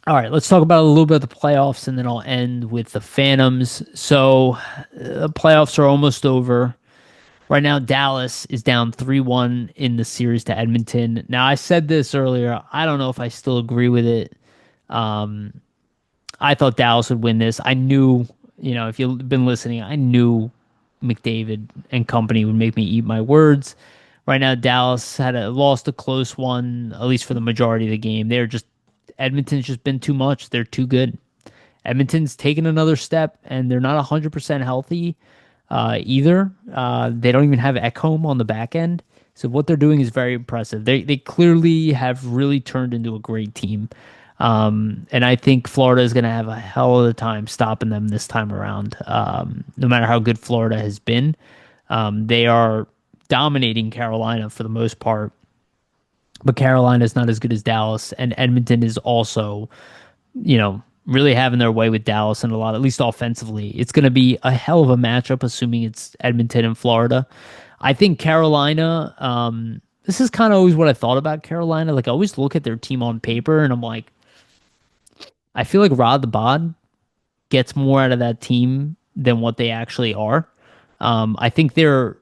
All right, let's talk about a little bit of the playoffs, and then I'll end with the Phantoms. So the playoffs are almost over. Right now, Dallas is down 3-1 in the series to Edmonton. Now, I said this earlier. I don't know if I still agree with it. Um, I thought Dallas would win this. I knew, if you've been listening, I knew McDavid and company would make me eat my words. Right now, Dallas lost a close one, at least for the majority of the game. Edmonton's just been too much. They're too good. Edmonton's taken another step, and they're not 100% healthy either. They don't even have Ekholm on the back end. So what they're doing is very impressive. They clearly have really turned into a great team. And I think Florida is going to have a hell of a time stopping them this time around. No matter how good Florida has been, they are dominating Carolina for the most part. But Carolina is not as good as Dallas, and Edmonton is also, really having their way with Dallas and a lot, at least offensively. It's going to be a hell of a matchup, assuming it's Edmonton and Florida. I think Carolina, this is kind of always what I thought about Carolina. Like, I always look at their team on paper and I'm like, I feel like Rod the Bod gets more out of that team than what they actually are. I think they're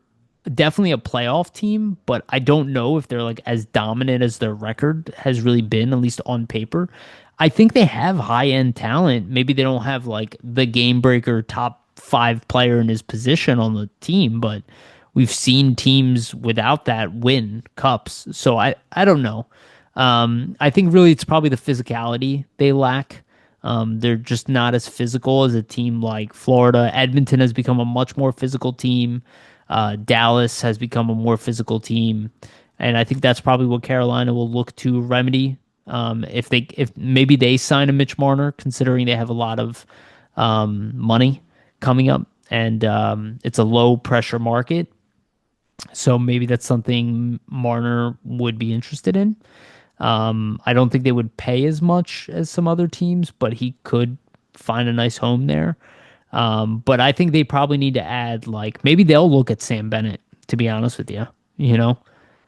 definitely a playoff team, but I don't know if they're like as dominant as their record has really been, at least on paper. I think they have high end talent. Maybe they don't have like the game breaker top five player in his position on the team, but we've seen teams without that win cups. So I don't know. I think really it's probably the physicality they lack. They're just not as physical as a team like Florida. Edmonton has become a much more physical team. Dallas has become a more physical team, and I think that's probably what Carolina will look to remedy. If maybe they sign a Mitch Marner, considering they have a lot of money coming up, and it's a low pressure market, so maybe that's something Marner would be interested in. I don't think they would pay as much as some other teams, but he could find a nice home there. But I think they probably need to add, like, maybe they'll look at Sam Bennett, to be honest with you,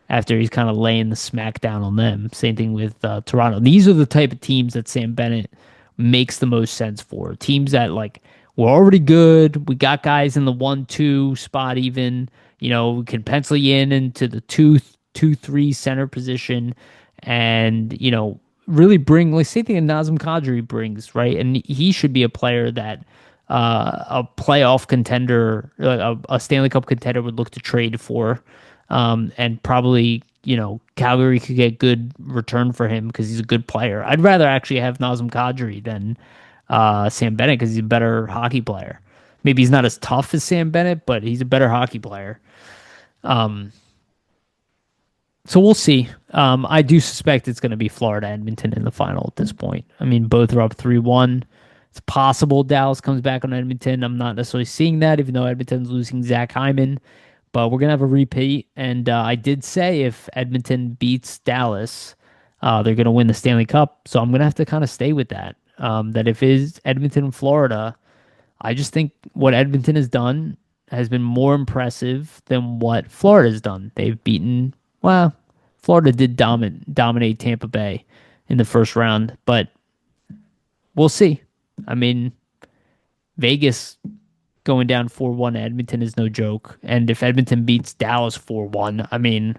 after he's kind of laying the smack down on them. Same thing with Toronto. These are the type of teams that Sam Bennett makes the most sense for. Teams that, like, we're already good. We got guys in the 1-2 spot even. We could pencil you into the 2-3 center position and, really bring, like, same thing that Nazem Kadri brings, right? And he should be a player that a playoff contender, a Stanley Cup contender would look to trade for. And probably, Calgary could get good return for him because he's a good player. I'd rather actually have Nazem Kadri than Sam Bennett because he's a better hockey player. Maybe he's not as tough as Sam Bennett, but he's a better hockey player. So we'll see. I do suspect it's going to be Florida Edmonton in the final at this point. I mean, both are up 3-1. It's possible Dallas comes back on Edmonton. I'm not necessarily seeing that, even though Edmonton's losing Zach Hyman. But we're going to have a repeat. And I did say if Edmonton beats Dallas, they're going to win the Stanley Cup. So I'm going to have to kind of stay with that. That if it is Edmonton and Florida, I just think what Edmonton has done has been more impressive than what Florida has done. They've beaten, well, Florida did dominate Tampa Bay in the first round, but we'll see. I mean, Vegas going down 4-1 to Edmonton is no joke. And if Edmonton beats Dallas 4-1, I mean,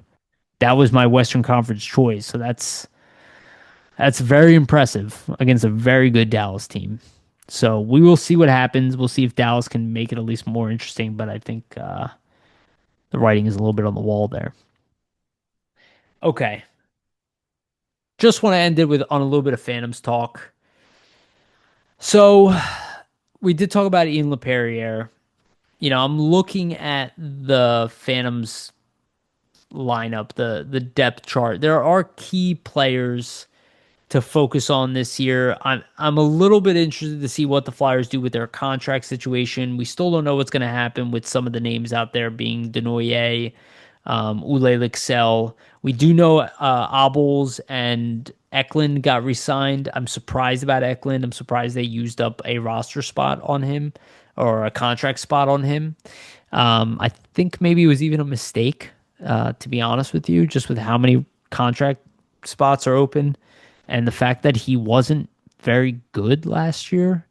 that was my Western Conference choice. So that's That's very impressive against a very good Dallas team. So we will see what happens. We'll see if Dallas can make it at least more interesting. But I think the writing is a little bit on the wall there. Okay, just want to end it with on a little bit of Phantoms talk. So we did talk about Ian LePerriere. I'm looking at the Phantoms lineup, the depth chart. There are key players to focus on this year. I'm a little bit interested to see what the Flyers do with their contract situation. We still don't know what's going to happen with some of the names out there being Denoyer, Ule Lixell. We do know Abels and Eklund got re-signed. I'm surprised about Eklund. I'm surprised they used up a roster spot on him or a contract spot on him. I think maybe it was even a mistake, to be honest with you, just with how many contract spots are open and the fact that he wasn't very good last year.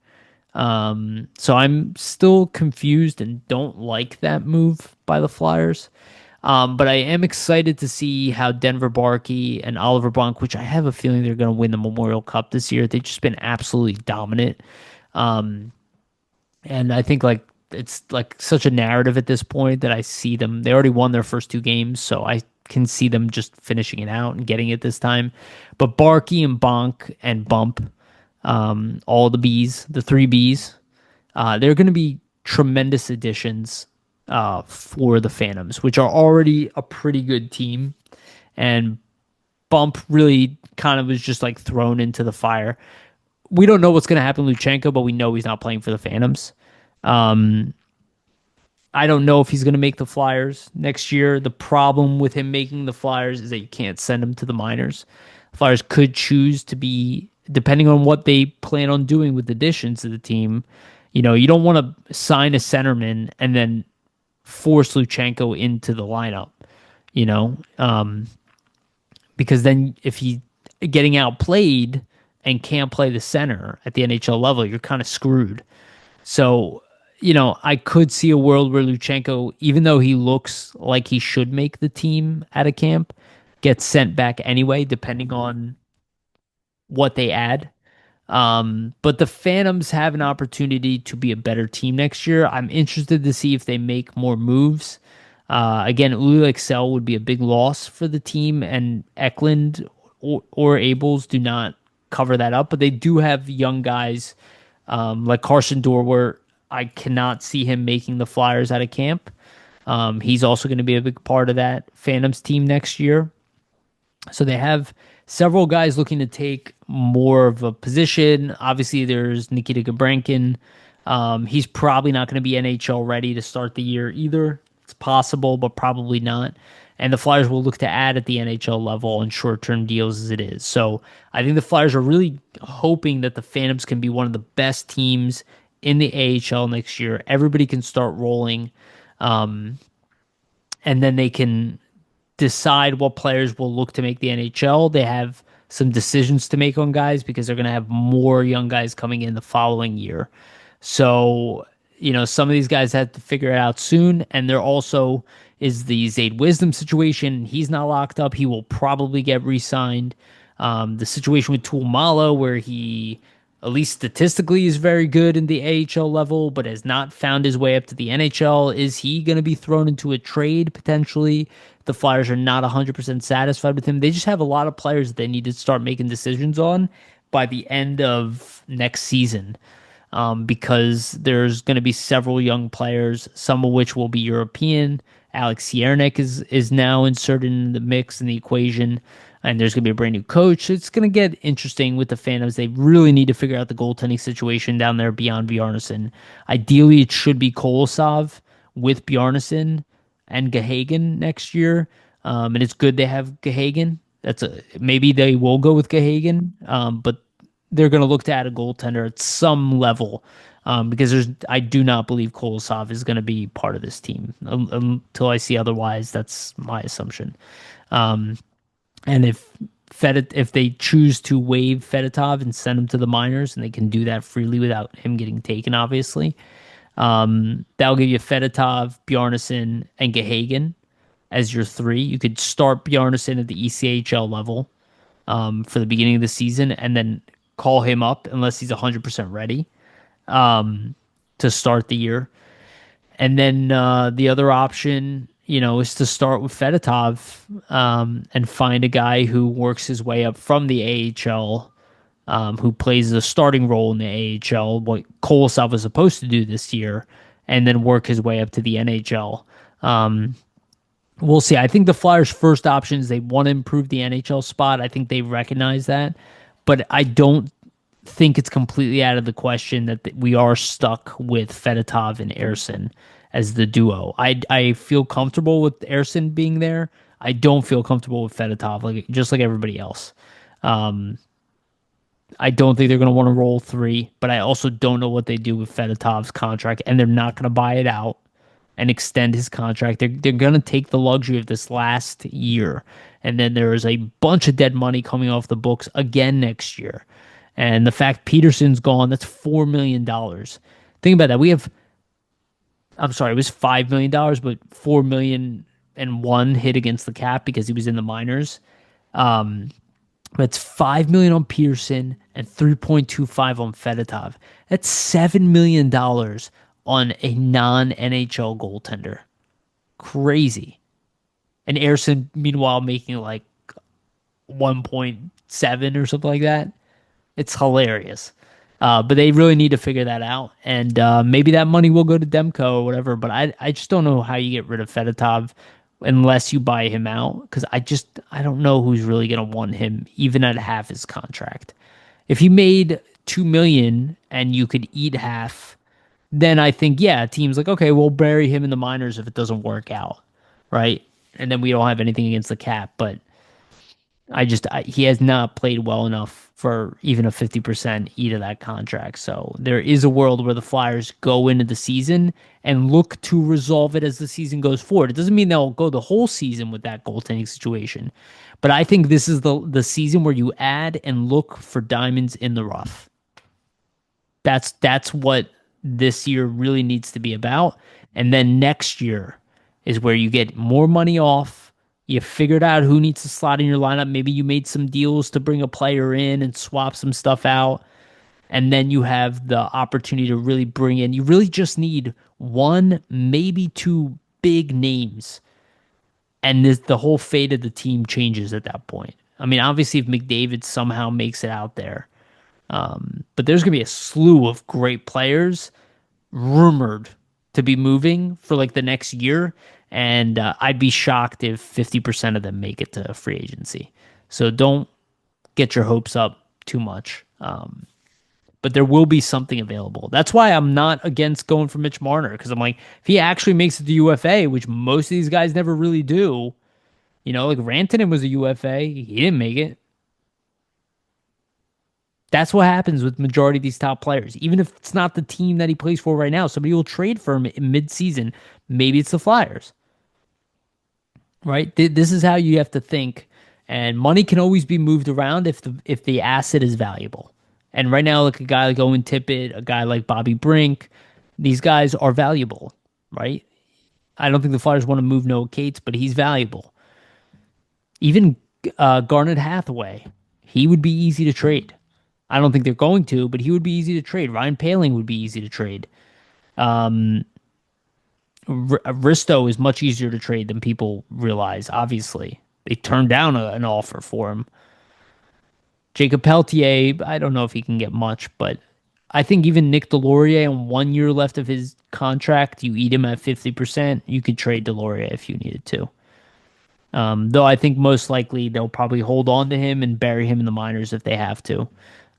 So I'm still confused and don't like that move by the Flyers. But I am excited to see how Denver Barkey and Oliver Blanc, which I have a feeling they're going to win the Memorial Cup this year. They've just been absolutely dominant. Um, and I think like it's like such a narrative at this point that I see them. They already won their first two games, so I can see them just finishing it out and getting it this time. But Barkey and Bonk and Bump, all the Bs, the three Bs, they're going to be tremendous additions for the Phantoms, which are already a pretty good team. And Bump really kind of was just like thrown into the fire. We don't know what's going to happen with Luchenko, but we know he's not playing for the Phantoms. Um, I don't know if he's going to make the Flyers next year. The problem with him making the Flyers is that you can't send him to the minors. Flyers could choose to be, depending on what they plan on doing with additions to the team. You don't want to sign a centerman and then force Luchenko into the lineup, you know, because then if he getting outplayed and can't play the center at the NHL level, you're kind of screwed. So, I could see a world where Luchenko, even though he looks like he should make the team at a camp, gets sent back anyway, depending on what they add. But the Phantoms have an opportunity to be a better team next year. I'm interested to see if they make more moves. Again, Uli Excel would be a big loss for the team, and Eklund or Abels do not cover that up. But they do have young guys like Carson Dorwart. I cannot see him making the Flyers out of camp. He's also going to be a big part of that Phantoms team next year. So they have several guys looking to take more of a position. Obviously, there's Nikita Gabrankin. He's probably not going to be NHL ready to start the year either. It's possible, but probably not. And the Flyers will look to add at the NHL level on short-term deals as it is. So I think the Flyers are really hoping that the Phantoms can be one of the best teams in the AHL next year. Everybody can start rolling, and then they can decide what players will look to make the NHL. They have some decisions to make on guys because they're going to have more young guys coming in the following year. So, some of these guys have to figure it out soon. And there also is the Zayd Wisdom situation. He's not locked up. He will probably get re-signed. The situation with Tuamalo, where he, at least statistically, is very good in the AHL level, but has not found his way up to the NHL. Is he going to be thrown into a trade potentially? The Flyers are not 100% satisfied with him. They just have a lot of players that they need to start making decisions on by the end of next season, because there's going to be several young players, some of which will be European. Alex Yernick is now inserted in the mix in the equation, and there's going to be a brand new coach. It's going to get interesting with the Phantoms. They really need to figure out the goaltending situation down there beyond Bjarnason. Ideally, it should be Kolosov with Bjarnason and Gahagen next year. And it's good they have Gahagen. Maybe they will go with Gahagen, but they're going to look to add a goaltender at some level, because I do not believe Kolosov is going to be part of this team until I see otherwise. That's my assumption. And if they choose to waive Fedotov and send him to the minors, and they can do that freely without him getting taken, obviously, that'll give you Fedotov, Bjarnason, and Gahagen as your three. You could start Bjarnason at the ECHL level, for the beginning of the season, and then call him up unless he's 100% ready to start the year. And then the other option, is to start with Fedotov and find a guy who works his way up from the AHL, who plays the starting role in the AHL, what Kolosov was supposed to do this year, and then work his way up to the NHL. We'll see. I think the Flyers' first option is they want to improve the NHL spot. I think they recognize that, but I don't think it's completely out of the question that we are stuck with Fedotov and Ersson as the duo. I feel comfortable with Ersson being there. I don't feel comfortable with Fedotov, just like everybody else. I don't think they're going to want to roll three, but I also don't know what they do with Fedotov's contract, and they're not going to buy it out and extend his contract. They're going to take the luxury of this last year, and then there is a bunch of dead money coming off the books again next year. And the fact Peterson's gone, that's $4 million. Think about that. I'm sorry, it was $5 million, but 4 million and one hit against the cap because he was in the minors. That's 5 million on Peterson and 3.25 on Fedotov. That's $7 million on a non-NHL goaltender. Crazy. And Ersson, meanwhile, making like 1.7 or something like that. It's hilarious. But they really need to figure that out. And maybe that money will go to Demko or whatever. But I just don't know how you get rid of Fedotov unless you buy him out. Because I don't know who's really going to want him, even at half his contract. If he made $2 million and you could eat half, then I think, yeah, team's like, okay, we'll bury him in the minors if it doesn't work out. Right? And then we don't have anything against the cap. But he has not played well enough for even a 50% eat of that contract. So there is a world where the Flyers go into the season and look to resolve it as the season goes forward. It doesn't mean they'll go the whole season with that goaltending situation, but I think this is the season where you add and look for diamonds in the rough. That's what this year really needs to be about. And then next year is where you get more money off. You figured out who needs to slot in your lineup. Maybe you made some deals to bring a player in and swap some stuff out. And then you have the opportunity to really bring in. You really just need one, maybe two big names. And the whole fate of the team changes at that point. I mean, obviously, if McDavid somehow makes it out there. But there's going to be a slew of great players rumored to be moving for like the next year. And I'd be shocked if 50% of them make it to free agency. So don't get your hopes up too much. But there will be something available. That's why I'm not against going for Mitch Marner, because I'm like, if he actually makes it to UFA, which most of these guys never really do, like Rantanen was a UFA, he didn't make it. That's what happens with majority of these top players. Even if it's not the team that he plays for right now, somebody will trade for him in mid-season. Maybe it's the Flyers. Right? This is how you have to think. And money can always be moved around if the asset is valuable. And right now, like a guy like Owen Tippett, a guy like Bobby Brink, these guys are valuable, right? I don't think the Flyers want to move Noah Cates, but he's valuable. Even Garnet Hathaway, he would be easy to trade. I don't think they're going to, but he would be easy to trade. Ryan Poehling would be easy to trade. Risto is much easier to trade than people realize, obviously. They turned down an offer for him. Jacob Pelletier, I don't know if he can get much, but I think even Nick Delorier on 1 year left of his contract, you eat him at 50%, you could trade Delorier if you needed to. Though I think most likely they'll probably hold on to him and bury him in the minors if they have to.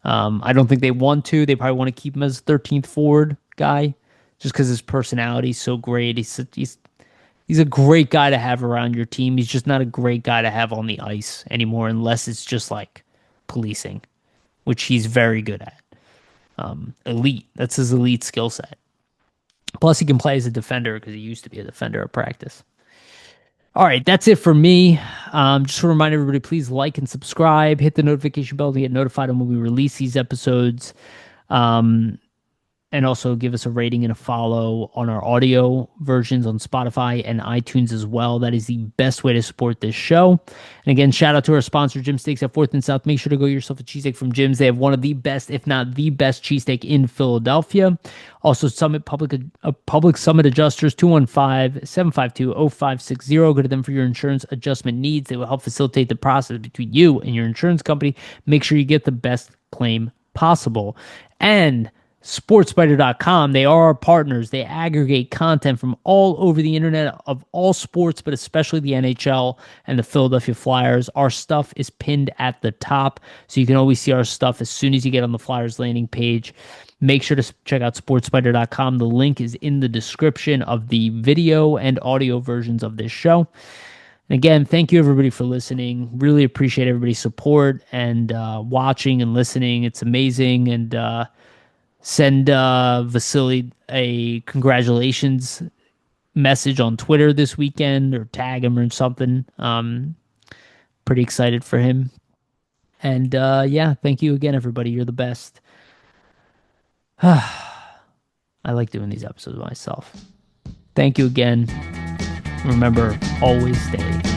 I don't think they want to. They probably want to keep him as 13th forward guy just because his personality is so great. He's a great guy to have around your team. He's just not a great guy to have on the ice anymore unless it's just like policing, which he's very good at. Elite. That's his elite skill set. Plus, he can play as a defender because he used to be a defender at practice. All right, that's it for me. Just to remind everybody, please like and subscribe. Hit the notification bell to get notified when we release these episodes. And also give us a rating and a follow on our audio versions on Spotify and iTunes as well. That is the best way to support this show. And again, shout out to our sponsor, Jim Steaks at 4th and South. Make sure to go get yourself a cheesesteak from Jim's. They have one of the best, if not the best, cheesesteak in Philadelphia. Also, Public Summit Adjusters, 215-752-0560. Go to them for your insurance adjustment needs. They will help facilitate the process between you and your insurance company. Make sure you get the best claim possible. And SportsSpider.com. They are our partners. They aggregate content from all over the internet of all sports, but especially the NHL and the Philadelphia Flyers. Our stuff is pinned at the top, so you can always see our stuff as soon as you get on the Flyers landing page. Make sure to check out SportsSpider.com. The link is in the description of the video and audio versions of this show. And again, thank you everybody for listening. Really appreciate everybody's support and watching and listening. It's amazing. And send Vasili a congratulations message on Twitter this weekend or tag him or something. Pretty excited for him. And yeah, thank you again, everybody. You're the best. I like doing these episodes myself. Thank you again. Remember, always stay